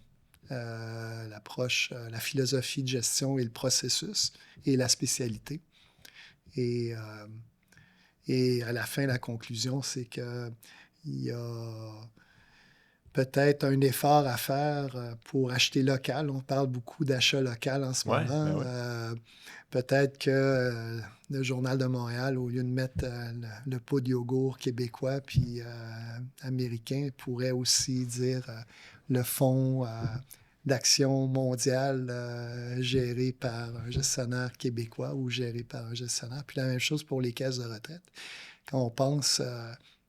L'approche, la philosophie de gestion et le processus et la spécialité. Et à la fin, la conclusion, c'est qu'il y a peut-être un effort à faire pour acheter local. On parle beaucoup d'achat local en ce moment. Ben Peut-être que le Journal de Montréal, au lieu de mettre le pot de yogourt québécois puis américain, pourrait aussi dire le fonds d'action mondiale géré par un gestionnaire québécois ou géré par un gestionnaire. Puis la même chose pour les caisses de retraite. Quand on pense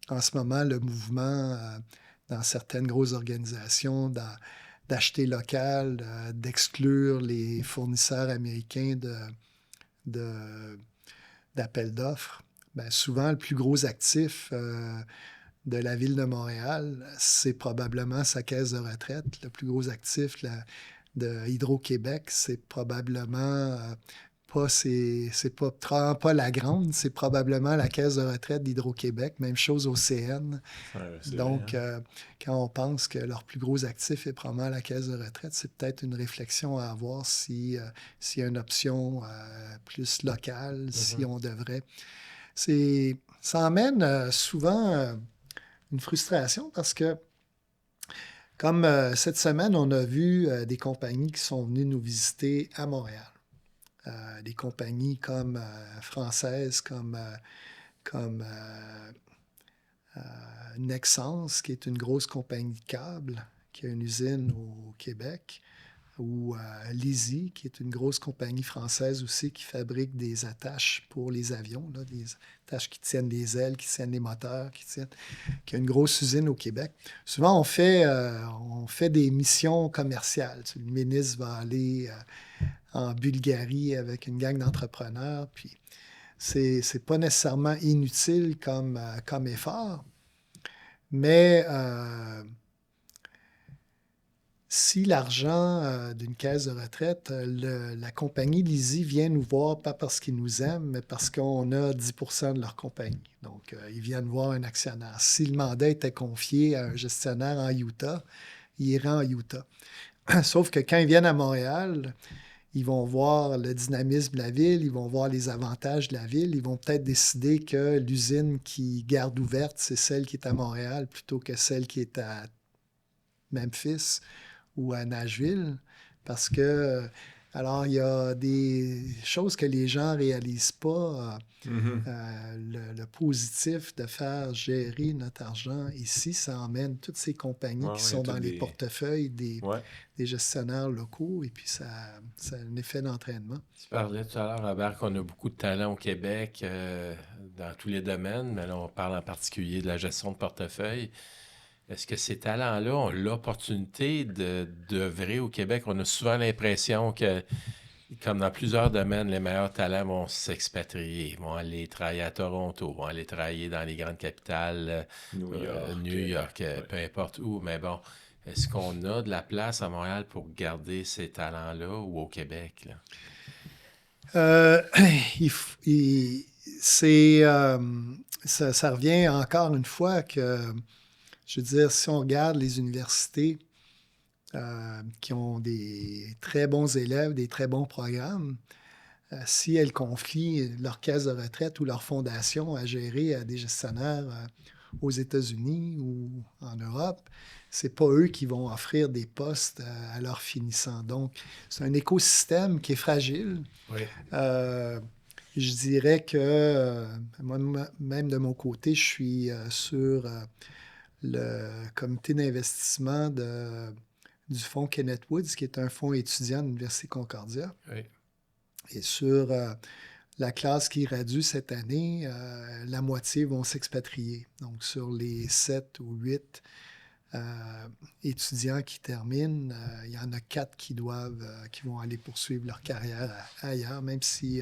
en ce moment, le mouvement dans certaines grosses organisations d'acheter local, d'exclure les fournisseurs américains d'appels d'offres, bien, souvent le plus gros actif de la ville de Montréal, c'est probablement sa caisse de retraite. Le plus gros actif de Hydro-Québec, c'est probablement pas la grande, c'est probablement la caisse de retraite d'Hydro-Québec. Même chose au CN. Donc, quand on pense que leur plus gros actif est probablement la caisse de retraite, c'est peut-être une réflexion à avoir s'il y a une option plus locale, si on devrait. Ça emmène souvent une frustration parce que, comme cette semaine, on a vu des compagnies qui sont venues nous visiter à Montréal. des compagnies comme françaises, comme Nexans, qui est une grosse compagnie de câbles, qui a une usine au Québec, ou Lizzie, qui est une grosse compagnie française aussi qui fabrique des attaches pour les avions, là, des attaches qui tiennent les ailes, qui tiennent les moteurs, qui a une grosse usine au Québec. Souvent, on fait des missions commerciales. Le ministre va aller en Bulgarie avec une gang d'entrepreneurs, puis c'est pas nécessairement inutile comme effort, mais si l'argent d'une caisse de retraite, la compagnie Lizzie vient nous voir pas parce qu'ils nous aiment, mais parce qu'on a 10% de leur compagnie. Donc, ils viennent voir un actionnaire. Si le mandat était confié à un gestionnaire en Utah, il irait en Utah. Sauf que quand ils viennent à Montréal, ils vont voir le dynamisme de la ville, ils vont voir les avantages de la ville, ils vont peut-être décider que l'usine qui garde ouverte, c'est celle qui est à Montréal plutôt que celle qui est à Memphis ou à Nashville, parce que, alors, il y a des choses que les gens ne réalisent pas. Le positif de faire gérer notre argent ici, ça emmène toutes ces compagnies qui sont dans les portefeuilles des gestionnaires locaux, et puis ça a un effet d'entraînement. Tu parlais tout à l'heure, Robert, qu'on a beaucoup de talent au Québec dans tous les domaines, mais là, on parle en particulier de la gestion de portefeuille. Est-ce que ces talents-là ont l'opportunité d'œuvrer au Québec? On a souvent l'impression que, comme dans plusieurs domaines, les meilleurs talents vont s'expatrier, vont aller travailler à Toronto, vont aller travailler dans les grandes capitales, New York, peu importe où. Mais bon, est-ce qu'on a de la place à Montréal pour garder ces talents-là ou au Québec, là? Ça revient encore une fois que, je veux dire, si on regarde les universités qui ont des très bons élèves, des très bons programmes, si elles confient leur caisse de retraite ou leur fondation à gérer à des gestionnaires aux États-Unis ou en Europe, c'est pas eux qui vont offrir des postes à leurs finissants. Donc, c'est un écosystème qui est fragile. Oui. Je dirais que moi, même de mon côté, je suis sur le comité d'investissement du fonds Kenneth Woods, qui est un fonds étudiant de l'Université Concordia. Oui. Et sur la classe qui gradue cette année, la moitié vont s'expatrier. Donc, sur les 7 ou 8 étudiants qui terminent, il y en a 4 qui vont aller poursuivre leur carrière ailleurs, même si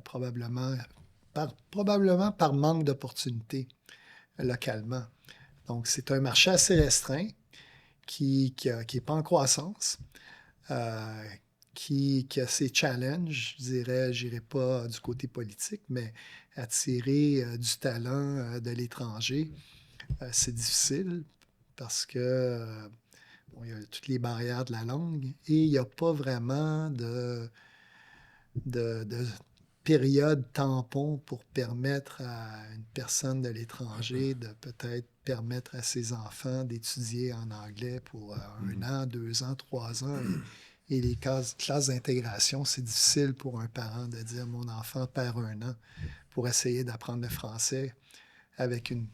probablement par manque d'opportunités localement. Donc, c'est un marché assez restreint qui n'est pas en croissance, qui a ses challenges, je dirais pas du côté politique, mais attirer du talent de l'étranger, c'est difficile parce que il y a toutes les barrières de la langue et il n'y a pas vraiment de période tampon pour permettre à une personne de l'étranger de peut-être permettre à ses enfants d'étudier en anglais pour 1 an, 2 ans, 3 ans. Et les classes d'intégration, c'est difficile pour un parent de dire « mon enfant perd 1 an pour essayer d'apprendre le français avec une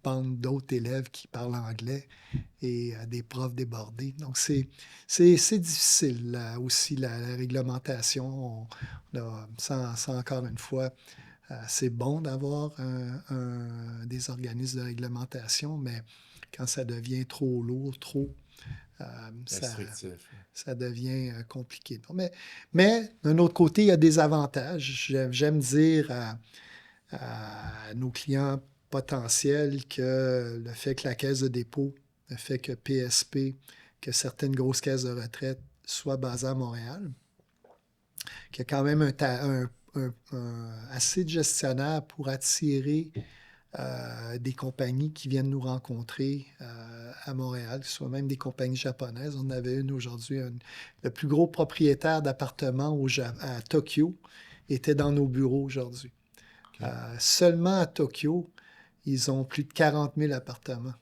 bande d'autres élèves qui parlent anglais et des profs débordés. » Donc, c'est difficile. Là, aussi, la réglementation, ça encore une fois, c'est bon d'avoir des organismes de réglementation, mais quand ça devient trop lourd, ça devient compliqué. Mais d'un autre côté, il y a des avantages. J'aime dire à nos clients potentiels que le fait que la Caisse de dépôt, le fait que PSP, que certaines grosses caisses de retraite soient basées à Montréal, qu'il y a quand même assez de gestionnaires pour attirer des compagnies qui viennent nous rencontrer à Montréal, que ce soit même des compagnies japonaises. On avait une aujourd'hui. Le plus gros propriétaire d'appartements à Tokyo était dans nos bureaux aujourd'hui. Okay. Seulement à Tokyo, ils ont plus de 40 000 appartements.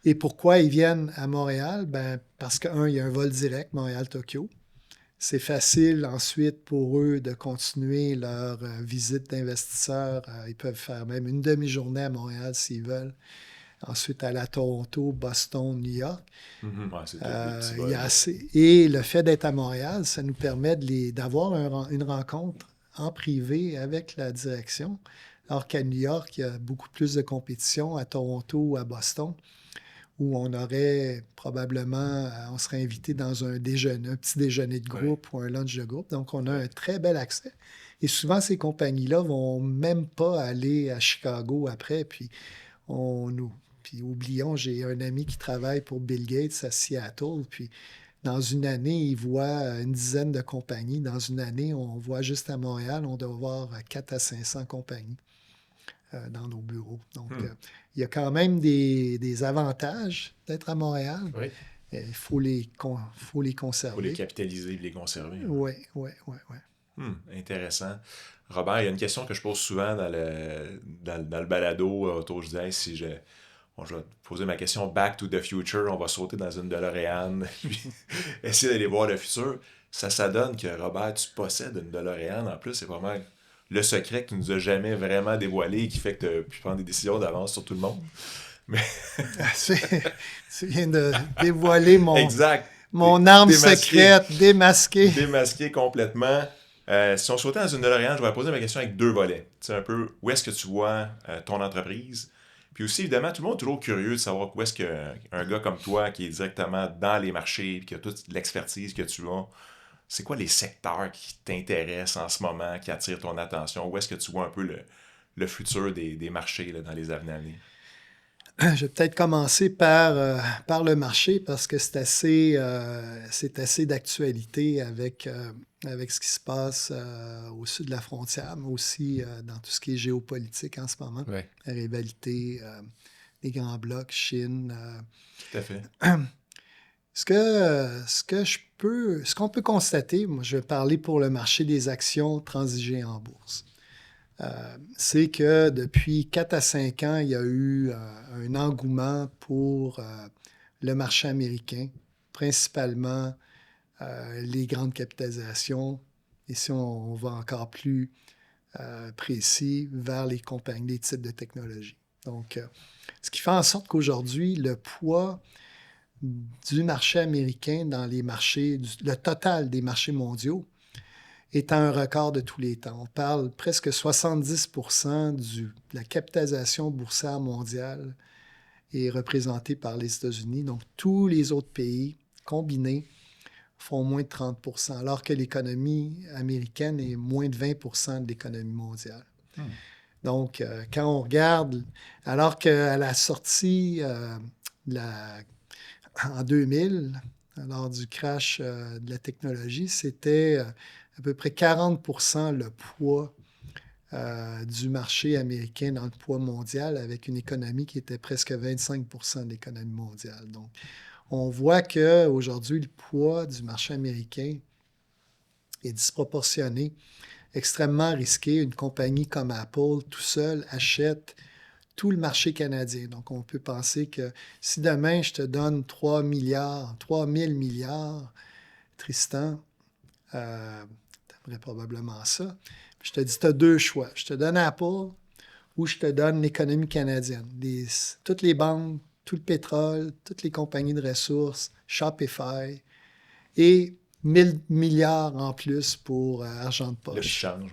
Et pourquoi ils viennent à Montréal? Ben, parce il y a un vol direct Montréal-Tokyo. C'est facile ensuite pour eux de continuer leur visite d'investisseurs. Ils peuvent faire même une demi-journée à Montréal s'ils veulent. Ensuite, aller à Toronto, Boston, New York. Ouais, c'est tout des petits vols. Et le fait d'être à Montréal, ça nous permet d'avoir une rencontre en privé avec la direction. Alors qu'à New York, il y a beaucoup plus de compétition, à Toronto ou à Boston, où on serait invité dans un petit déjeuner de groupe ou un lunch de groupe. Donc, on a un très bel accès. Et souvent, ces compagnies-là ne vont même pas aller à Chicago après. Puis, oublions, j'ai un ami qui travaille pour Bill Gates à Seattle. Puis, dans une année, il voit une dizaine de compagnies. Dans une année, on voit juste à Montréal, on doit avoir 400 à 500 compagnies dans nos bureaux. Donc, il y a quand même des avantages d'être à Montréal. Oui. Il faut les conserver. Il faut les capitaliser et les conserver. Oui. Intéressant. Robert, il y a une question que je pose souvent dans le balado autour. Je disais, si je vais poser ma question Back to the Future, on va sauter dans une DeLorean, puis essayer d'aller voir le futur. Ça donne que, Robert, tu possèdes une DeLorean. En plus, c'est vraiment le secret que tu nous as jamais vraiment dévoilé et qui fait que tu as pu prendre des décisions d'avance sur tout le monde. Mais... tu viens de dévoiler exact. Mon arme secrète, démasquée. Démasquée complètement. Si on sautait dans une DeLorean, je vais poser ma question avec 2 volets. Tu sais, un peu, où est-ce que tu vois ton entreprise? Puis aussi, évidemment, tout le monde est toujours curieux de savoir où est-ce qu'un gars comme toi, qui est directement dans les marchés, qui a toute l'expertise que tu as, c'est quoi les secteurs qui t'intéressent en ce moment, qui attirent ton attention? Où est-ce que tu vois un peu le futur des marchés là, dans les années à venir? Je vais peut-être commencer par le marché parce que c'est assez d'actualité avec ce qui se passe au sud de la frontière, mais aussi dans tout ce qui est géopolitique en ce moment. Oui. La rivalité, les grands blocs, Chine. Tout à fait. Ce qu'on peut constater, moi je vais parler pour le marché des actions transigées en bourse. C'est que depuis 4 à 5 ans, il y a eu un engouement pour le marché américain, principalement les grandes capitalisations, et si on va encore plus précis, vers les compagnies, les titres de technologie. Donc, ce qui fait en sorte qu'aujourd'hui, le poids du marché américain dans les marchés, le total des marchés mondiaux, est à un record de tous les temps. On parle presque 70% de la capitalisation boursière mondiale est représentée par les États-Unis. Donc, tous les autres pays combinés font moins de 30%, alors que l'économie américaine est moins de 20% de l'économie mondiale. Donc, quand on regarde, alors qu'à la sortie en 2000, lors du crash de la technologie, c'était à peu près 40% le poids du marché américain dans le poids mondial, avec une économie qui était presque 25% de l'économie mondiale. Donc, on voit qu'aujourd'hui, le poids du marché américain est disproportionné, extrêmement risqué. Une compagnie comme Apple, tout seul, achète tout le marché canadien. Donc, on peut penser que si demain, je te donne 3 000 milliards, Tristan, tu aimerais probablement ça. Puis je te dis, tu as 2 choix. Je te donne Apple ou je te donne l'économie canadienne. Toutes les banques, tout le pétrole, toutes les compagnies de ressources, Shopify et 1000 milliards en plus pour argent de poche. Le change.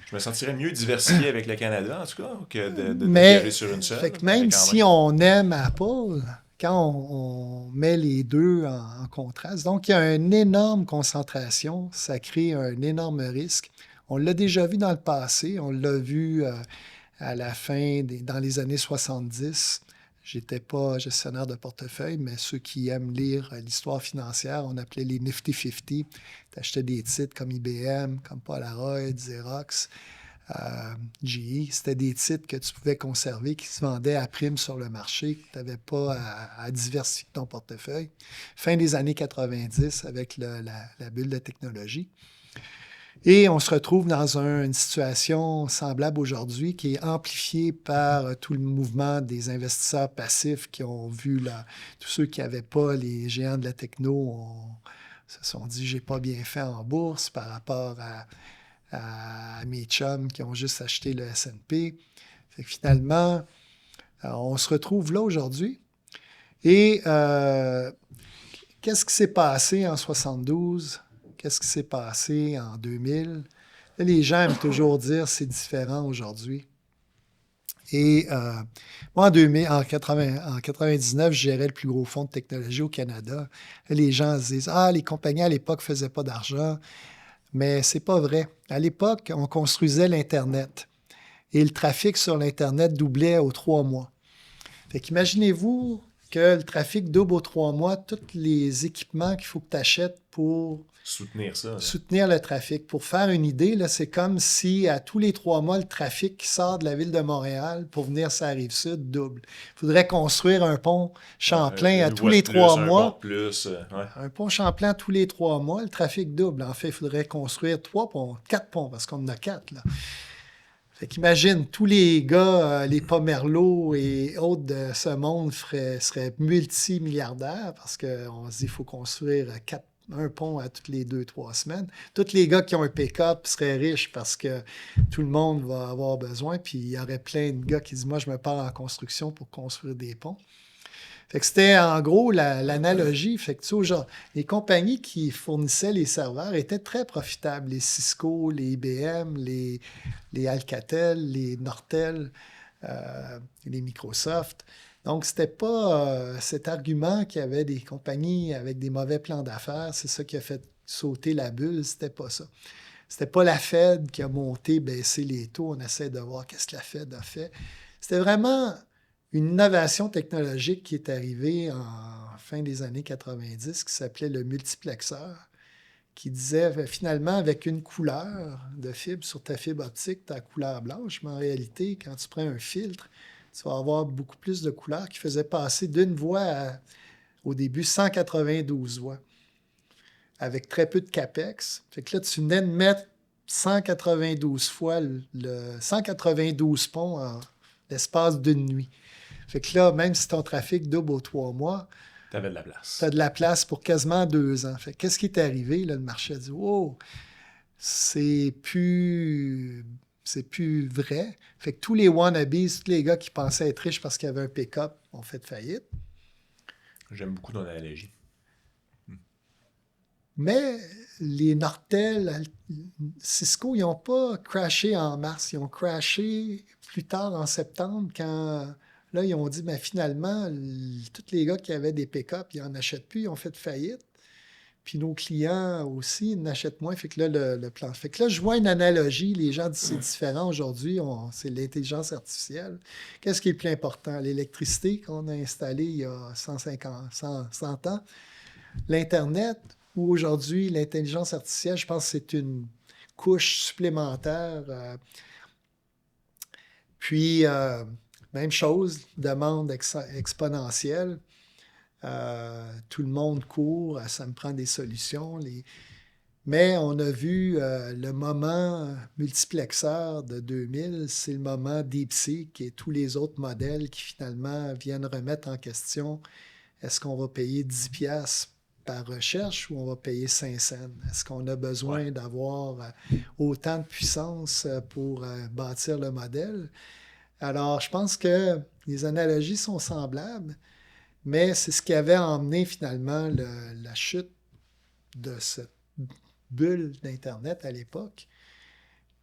Je me sentirais mieux diversifié avec le Canada, en tout cas, que de viager sur une seule. Fait que même si on aime Apple, quand on met les deux en contraste, donc il y a une énorme concentration, ça crée un énorme risque. On l'a déjà vu dans le passé, on l'a vu à la fin, dans les années 70. J'étais pas gestionnaire de portefeuille, mais ceux qui aiment lire l'histoire financière, on appelait les Nifty 50. Tu achetais des titres comme IBM, comme Polaroid, Xerox, GE. C'était des titres que tu pouvais conserver, qui se vendaient à prime sur le marché, que tu n'avais pas à diversifier ton portefeuille. Fin des années 90, avec la bulle de technologie. Et on se retrouve dans une situation semblable aujourd'hui qui est amplifiée par tout le mouvement des investisseurs passifs qui ont vu, tous ceux qui n'avaient pas les géants de la techno se sont dit « j'ai pas bien fait en bourse » par rapport à mes chums qui ont juste acheté le S&P. Fait que finalement, on se retrouve là aujourd'hui. Et qu'est-ce qui s'est passé en 72? Qu'est-ce qui s'est passé en 2000? Là, les gens aiment toujours dire c'est différent aujourd'hui. Et moi, en 99, je gérais le plus gros fonds de technologie au Canada. Là, les gens se disent « Ah, les compagnies à l'époque ne faisaient pas d'argent. » Mais c'est pas vrai. À l'époque, on construisait l'Internet. Et le trafic sur l'Internet doublait aux 3 mois. Fait qu'imaginez-vous que le trafic double aux 3 mois, tous les équipements qu'il faut que tu achètes pour soutenir le trafic. Pour faire une idée, là, c'est comme si à tous les 3 mois, le trafic qui sort de la ville de Montréal pour venir sur la Rive-Sud double. Il faudrait construire un pont Champlain à tous les 3 mois. Un pont Champlain tous les 3 mois, le trafic double. En fait, il faudrait construire 3 ponts, 4 ponts, parce qu'on en a 4, là. Fait qu'imagine, tous les gars, les Pomerleau et autres de ce monde seraient multimilliardaires parce qu'on se dit qu'il faut construire un pont à toutes les 2-3 semaines. Tous les gars qui ont un pick-up seraient riches parce que tout le monde va avoir besoin. Puis il y aurait plein de gars qui disent « Moi, je me pars en construction pour construire des ponts. » Fait que c'était en gros l'analogie. Fait que tu sais, genre, les compagnies qui fournissaient les serveurs étaient très profitables. Les Cisco, les IBM, les Alcatel, les Nortel, les Microsoft. Donc, c'était pas cet argument qu'il y avait des compagnies avec des mauvais plans d'affaires. C'est ça qui a fait sauter la bulle. C'était pas ça. C'était pas la Fed qui a monté, baissé les taux. On essaie de voir qu'est-ce que la Fed a fait. C'était vraiment une innovation technologique qui est arrivée en fin des années 90 qui s'appelait le multiplexeur, qui disait finalement avec une couleur de fibre sur ta fibre optique, ta couleur blanche, mais en réalité, quand tu prends un filtre, tu vas avoir beaucoup plus de couleurs qui faisaient passer d'une voix à, au début, 192 voix, avec très peu de capex. Fait que là, tu venais de mettre 192 fois 192 ponts en l'espace d'une nuit. Fait que là, même si ton trafic double aux 3 mois, tu avais de la place. Tu as de la place pour quasiment 2 ans. Fait que qu'est-ce qui est arrivé? Là, le marché a dit « Oh, c'est plus vrai. » Fait que tous les wannabes, tous les gars qui pensaient être riches parce qu'ils avaient un pick-up ont fait faillite. J'aime beaucoup ton analogie. Mais les Nortel, Cisco, ils n'ont pas crashé en mars. Ils ont crashé plus tard en septembre quand... Là, ils ont dit, mais finalement, tous les gars qui avaient des pick-up, ils n'en achètent plus, ils ont fait faillite. Puis nos clients aussi, ils n'achètent moins. Fait que là, le plan. Fait que là, je vois une analogie. Les gens disent c'est différent aujourd'hui. C'est l'intelligence artificielle. Qu'est-ce qui est le plus important? L'électricité qu'on a installée il y a 100 ans. L'Internet, ou aujourd'hui, l'intelligence artificielle, je pense que c'est une couche supplémentaire. Puis... même chose, demande exponentielle. Tout le monde court, ça me prend des solutions. Mais on a vu le moment multiplexeur de 2000, c'est le moment DeepSeek et tous les autres modèles qui finalement viennent remettre en question est-ce qu'on va payer 10$ par recherche ou on va payer 5 cents? Est-ce qu'on a besoin d'avoir autant de puissance pour bâtir le modèle? Alors, je pense que les analogies sont semblables, mais c'est ce qui avait emmené finalement la chute de cette bulle d'Internet à l'époque.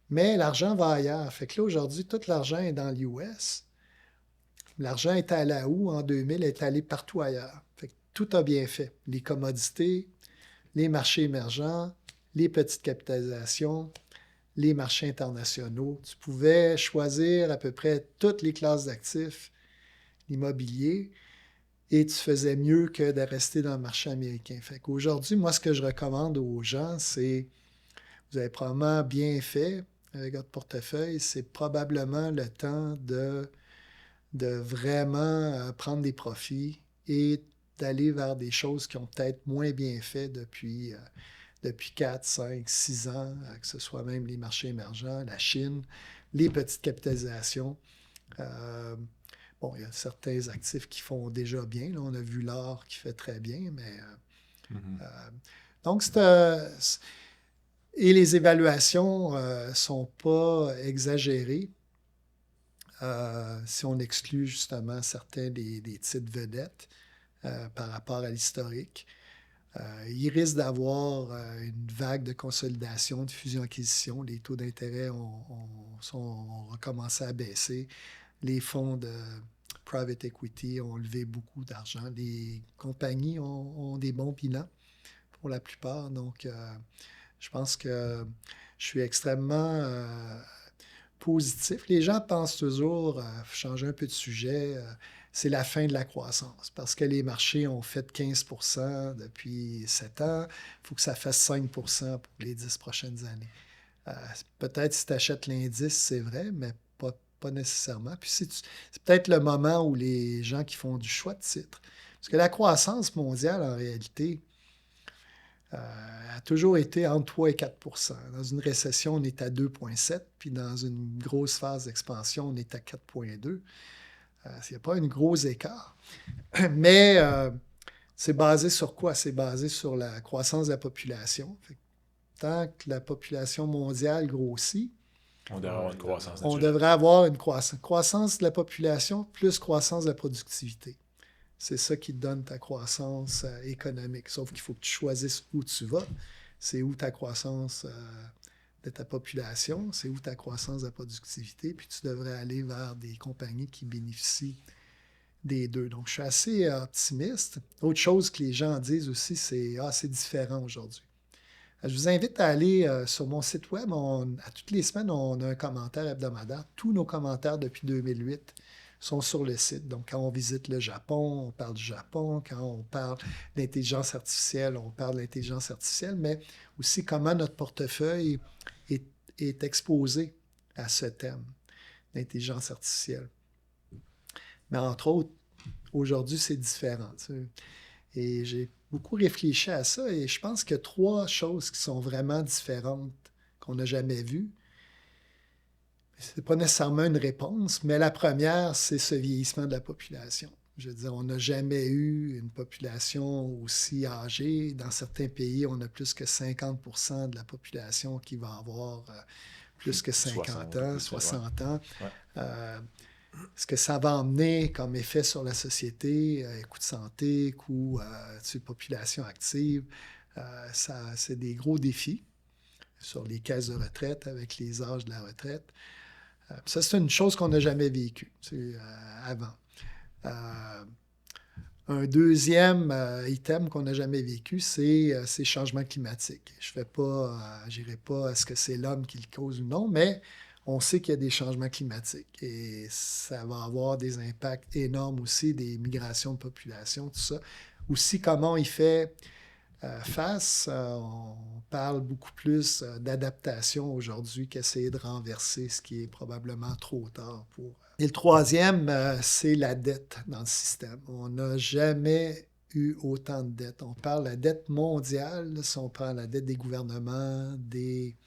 Mais l'argent va ailleurs. Fait que là, aujourd'hui, tout l'argent est dans l'US. L'argent est allé à où en 2000, est allé partout ailleurs. Fait que tout a bien fait. Les commodités, les marchés émergents, les petites capitalisations, les marchés internationaux. Tu pouvais choisir à peu près toutes les classes d'actifs, l'immobilier, et tu faisais mieux que de rester dans le marché américain. Fait qu'aujourd'hui, moi, ce que je recommande aux gens, c'est, vous avez probablement bien fait avec votre portefeuille, c'est probablement le temps de vraiment prendre des profits et d'aller vers des choses qui ont peut-être moins bien fait depuis depuis 4, 5, 6 ans, que ce soit même les marchés émergents, la Chine, les petites capitalisations. Bon, il y a certains actifs qui font déjà bien. Là, on a vu l'or qui fait très bien, mais... donc, et les évaluations ne sont pas exagérées si on exclut justement certains des titres vedettes par rapport à l'historique. Il risque d'avoir une vague de consolidation, de fusion-acquisition. Les taux d'intérêt ont recommencé à baisser. Les fonds de private equity ont levé beaucoup d'argent. Les compagnies ont des bons bilans pour la plupart. Donc, je pense que je suis extrêmement positif. Les gens pensent toujours, changer un peu de sujet, c'est la fin de la croissance parce que les marchés ont fait 15% depuis 7 ans. Il faut que ça fasse 5% pour les 10 prochaines années. Peut-être si tu achètes l'indice, c'est vrai, mais pas nécessairement. Puis c'est peut-être le moment où les gens qui font du choix de titre. Parce que la croissance mondiale, en réalité, a toujours été entre 3 et 4 %. Dans une récession, on est à 2,7 puis dans une grosse phase d'expansion, on est à 4,2. Il n'y a pas un gros écart. Mais c'est basé sur quoi? C'est basé sur la croissance de la population. Tant que la population mondiale grossit, on devrait avoir une croissance on naturelle. devrait avoir une croissance de la population plus croissance de la productivité. C'est ça qui te donne ta croissance économique. Sauf qu'il faut que tu choisisses où tu vas. C'est où ta croissance de ta population, c'est où ta croissance de la productivité, puis tu devrais aller vers des compagnies qui bénéficient des deux. Donc, je suis assez optimiste. Autre chose que les gens disent aussi, c'est « Ah, c'est différent aujourd'hui ». Je vous invite à aller sur mon site web. À toutes les semaines, on a un commentaire hebdomadaire. Tous nos commentaires depuis 2008 sont sur le site. Donc, quand on visite le Japon, on parle du Japon. Quand on parle d'intelligence artificielle, on parle d'intelligence artificielle, mais aussi comment notre portefeuille est exposé à ce thème d'intelligence artificielle. Mais entre autres, aujourd'hui, c'est différent. Tu sais. Et j'ai beaucoup réfléchi à ça et je pense qu'il y a 3 choses qui sont vraiment différentes qu'on n'a jamais vues. Ce n'est pas nécessairement une réponse, mais la première, c'est ce vieillissement de la population. Je veux dire, on n'a jamais eu une population aussi âgée. Dans certains pays, on a plus que 50% de la population qui va avoir plus que 50 ans, 60 ans. Ouais. Ce que ça va emmener comme effet sur la société, coût de santé, coût de population active, c'est des gros défis sur les caisses de retraite avec les âges de la retraite. Ça, c'est une chose qu'on n'a jamais vécue avant. Un deuxième item qu'on n'a jamais vécu, c'est ces changements climatiques. Je n'irai pas à ce que c'est l'homme qui le cause ou non, mais on sait qu'il y a des changements climatiques et ça va avoir des impacts énormes aussi, des migrations de population, tout ça. Aussi, comment il fait face, on parle beaucoup plus d'adaptation aujourd'hui qu'essayer de renverser ce qui est probablement trop tard pour... Et le troisième, c'est la dette dans le système. On n'a jamais eu autant de dettes. On parle de la dette mondiale, si on prend la dette des gouvernements, des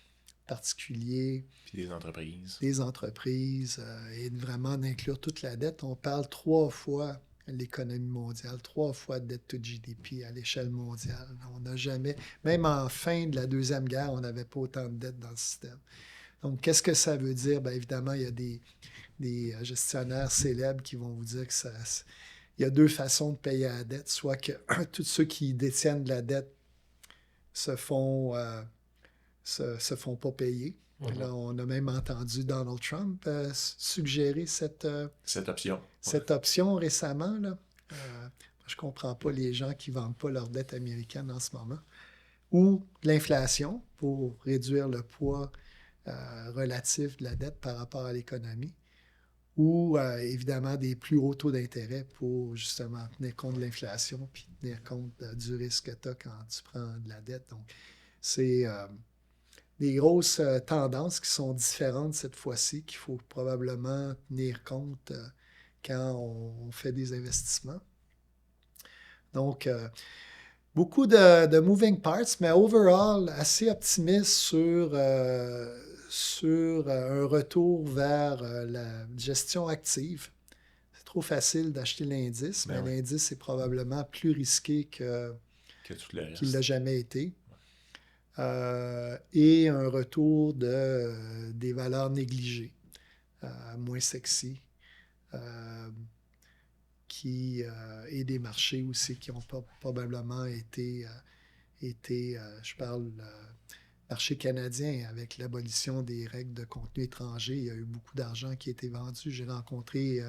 particuliers. Puis des entreprises. Des entreprises, et vraiment d'inclure toute la dette. On parle 3 fois l'économie mondiale, 3 fois de dette to GDP à l'échelle mondiale. On n'a jamais, même en fin de la Deuxième Guerre, on n'avait pas autant de dette dans le système. Donc, qu'est-ce que ça veut dire? Bien, évidemment, il y a des gestionnaires célèbres qui vont vous dire que il y a 2 façons de payer la dette. Soit que tous ceux qui détiennent de la dette se font pas payer. Mm-hmm. Là, on a même entendu Donald Trump suggérer cette option. Cette option récemment. Là. Je ne comprends pas les gens qui ne vendent pas leur dette américaine en ce moment. Ou l'inflation pour réduire le poids relatif de la dette par rapport à l'économie. Ou évidemment des plus hauts taux d'intérêt pour justement tenir compte de l'inflation puis tenir compte du risque que tu as quand tu prends de la dette. Donc, c'est des grosses tendances qui sont différentes cette fois-ci, qu'il faut probablement tenir compte quand on fait des investissements. Donc, Beaucoup de moving parts, mais overall, assez optimiste sur un retour vers la gestion active. C'est trop facile d'acheter l'indice, mais Ben oui, l'indice est probablement plus risqué que tout le qu'il l'a reste. jamais été. Et un retour des valeurs négligées, moins sexy, euh, et des marchés aussi qui ont probablement été, je parle marché canadien, avec l'abolition des règles de contenu étranger, il y a eu beaucoup d'argent qui a été vendu. J'ai rencontré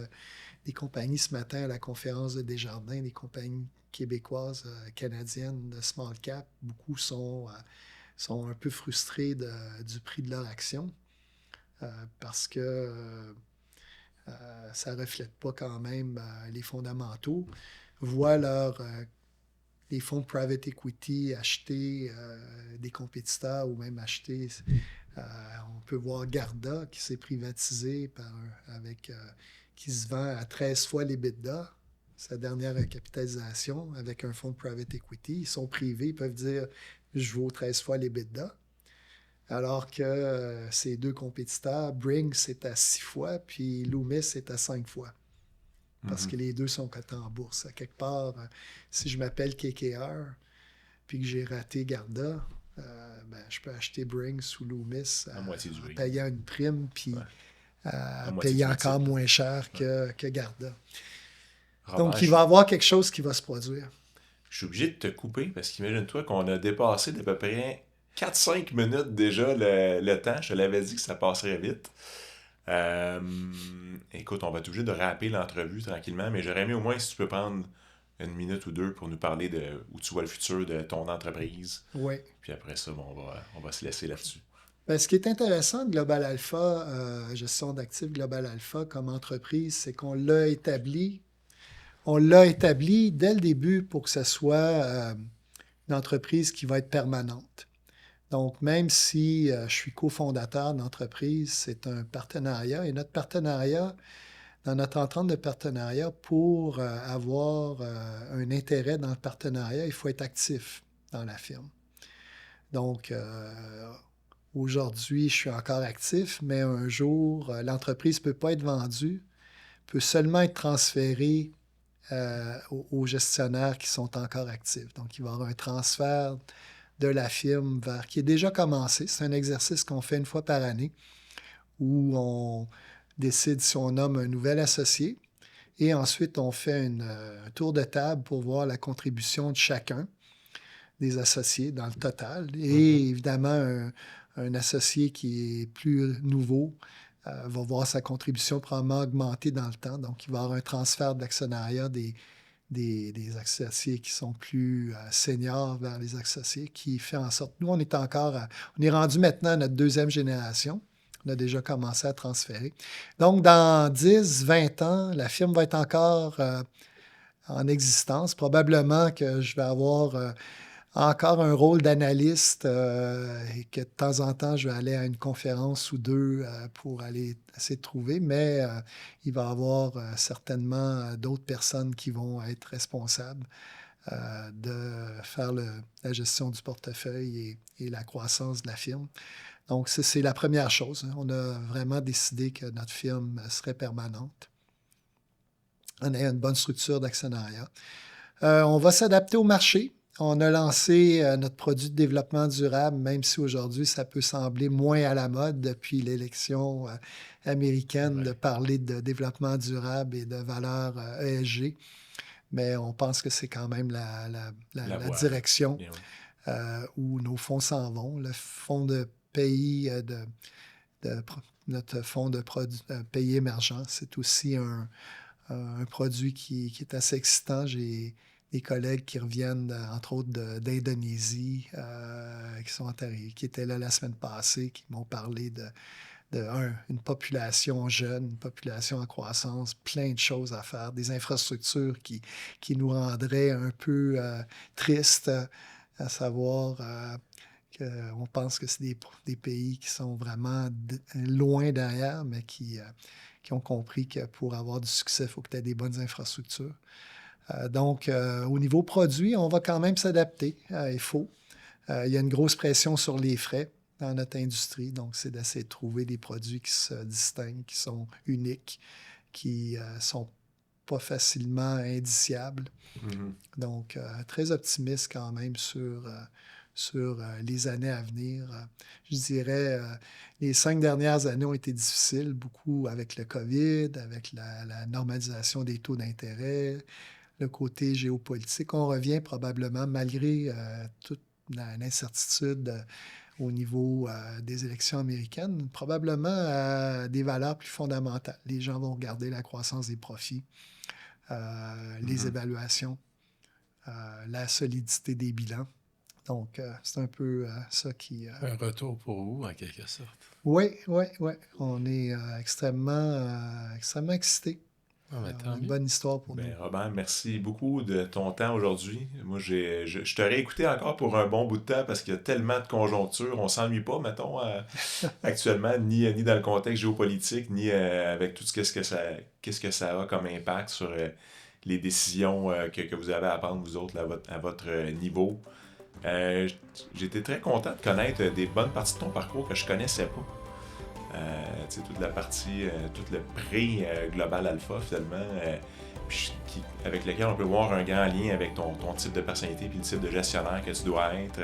des compagnies ce matin à la conférence de Desjardins, des compagnies québécoises, canadiennes de small cap. Beaucoup sont un peu frustrés du prix de leur action parce que ça ne reflète pas quand même les fondamentaux. Voient les fonds de private equity acheter des compétiteurs ou même acheter. On peut voir Garda qui s'est privatisé qui se vend à 13 fois l'EBITDA, sa dernière capitalisation, avec un fonds de private equity. Ils sont privés, ils peuvent dire je vaux 13 fois l'EBITDA. Alors que ces deux compétiteurs, Brinks est à 6 fois, puis Loomis est à 5 fois. Parce Mhm. que les deux sont cotés en bourse. À quelque part, si je m'appelle KKR, puis que j'ai raté Garda, je peux acheter Brinks ou Loomis À moitié du en prix. payant une prime, Ouais. puis À moitié du payant encore multiple. moins cher Ouais. que Garda. Robert, Donc, il va y avoir quelque chose qui va se produire. je suis obligé de te couper parce qu'imagine-toi qu'on a dépassé d'à peu près 4-5 minutes déjà le temps. Je te l'avais dit que ça passerait vite. Euh, Écoute, on va être obligé de rapper l'entrevue tranquillement, mais j'aurais aimé au moins si tu peux prendre une minute ou deux pour nous parler de où tu vois le futur de ton entreprise. Oui. Puis après ça, bon, on va se laisser là-dessus. Ben, ce qui est intéressant de Global Alpha, gestion d'actifs Global Alpha comme entreprise, c'est qu'on l'a établi. On l'a établi dès le début pour que ce soit une entreprise qui va être permanente. Donc, même si je suis cofondateur d'entreprise, c'est un partenariat. Et notre partenariat, dans notre entente de partenariat, pour avoir un intérêt dans le partenariat, il faut être actif dans la firme. Donc, aujourd'hui, je suis encore actif, mais un jour, l'entreprise ne peut pas être vendue, peut seulement être transférée aux gestionnaires qui sont encore actifs. Donc, il va y avoir un transfert de la firme qui est déjà commencé. C'est un exercice qu'on fait une fois par année où on décide si on nomme un nouvel associé et ensuite on fait un tour de table pour voir la contribution de chacun des associés dans le total. Mhm. Et évidemment, un associé qui est plus nouveau va voir sa contribution probablement augmenter dans le temps. Donc, il va y avoir un transfert d'actionnariat des associés qui sont plus seniors vers les associés, qui fait en sorte, nous, on est rendu maintenant à notre deuxième génération. On a déjà commencé à transférer. Donc, dans 10, 20 ans, la firme va être encore en existence. Probablement que je vais avoir encore un rôle d'analyste et que de temps en temps, je vais aller à une conférence ou deux pour aller essayer de trouver, mais il va y avoir certainement d'autres personnes qui vont être responsables de faire la gestion du portefeuille et la croissance de la firme. Donc, c'est la première chose. On a vraiment décidé que notre firme serait permanente. On a une bonne structure d'actionnariat. On va s'adapter au marché. On a lancé notre produit de développement durable, même si aujourd'hui, ça peut sembler moins à la mode depuis l'élection américaine de Ouais. parler de développement durable et de valeurs ESG. Mais on pense que c'est quand même La la voix. direction Bien oui. où nos fonds s'en vont. Le fonds de pays, notre fonds de pays émergents, c'est aussi un produit qui est assez excitant. J'ai des collègues qui reviennent, entre autres, d'Indonésie, qui étaient là la semaine passée, qui m'ont parlé une population jeune, une population en croissance, plein de choses à faire, des infrastructures qui nous rendraient un peu tristes, à savoir qu'on pense que c'est des pays qui sont vraiment loin derrière, mais qui ont compris que pour avoir du succès, il faut que tu aies des bonnes infrastructures. Donc, au niveau produit, on va quand même s'adapter. Il faut. Il y a une grosse pression sur les frais dans notre industrie. Donc, c'est d'essayer de trouver des produits qui se distinguent, qui sont uniques, qui ne sont pas facilement indiciables. Donc, très optimiste quand même sur les années à venir. Je dirais, les 5 dernières années ont été difficiles, beaucoup avec le COVID, avec la normalisation des taux d'intérêt, le côté géopolitique. On revient probablement, malgré toute l'incertitude au niveau des élections américaines, probablement à des valeurs plus fondamentales. Les gens vont regarder la croissance des profits, les évaluations, la solidité des bilans. Donc, c'est un peu ça qui... Un retour pour vous, en quelque sorte. Oui. On est extrêmement excités. Une bonne histoire pour nous. Robert, merci beaucoup de ton temps aujourd'hui. Moi, je t'aurais écouté encore pour un bon bout de temps parce qu'il y a tellement de conjonctures. On s'ennuie pas, mettons, actuellement, ni dans le contexte géopolitique, ni avec tout qu'est-ce que ça a comme impact sur les décisions que vous avez à prendre, vous autres, à votre niveau. J'étais très content de connaître des bonnes parties de ton parcours que je connaissais pas. Toute la partie, tout le prix Global Alpha, finalement, avec lequel on peut voir un grand lien avec ton type de personnalité et le type de gestionnaire que tu dois être.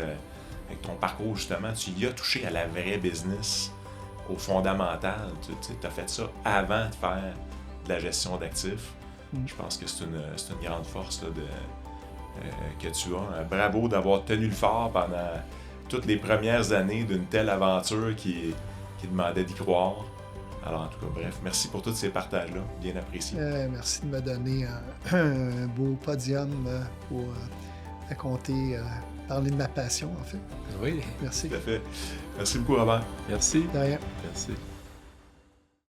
Avec ton parcours, justement, tu y as touché à la vraie business, au fondamental. Tu as fait ça avant de faire de la gestion d'actifs. Je pense que c'est une grande force là, que tu as. Bravo d'avoir tenu le fort pendant toutes les premières années d'une telle aventure qui demandait d'y croire. Alors, en tout cas, bref, merci pour tous ces partages-là. Bien apprécié. Merci de me donner un beau podium pour raconter, parler de ma passion, en fait. Oui. Merci. Tout à fait. Merci beaucoup, Robert. Merci. De rien. Merci.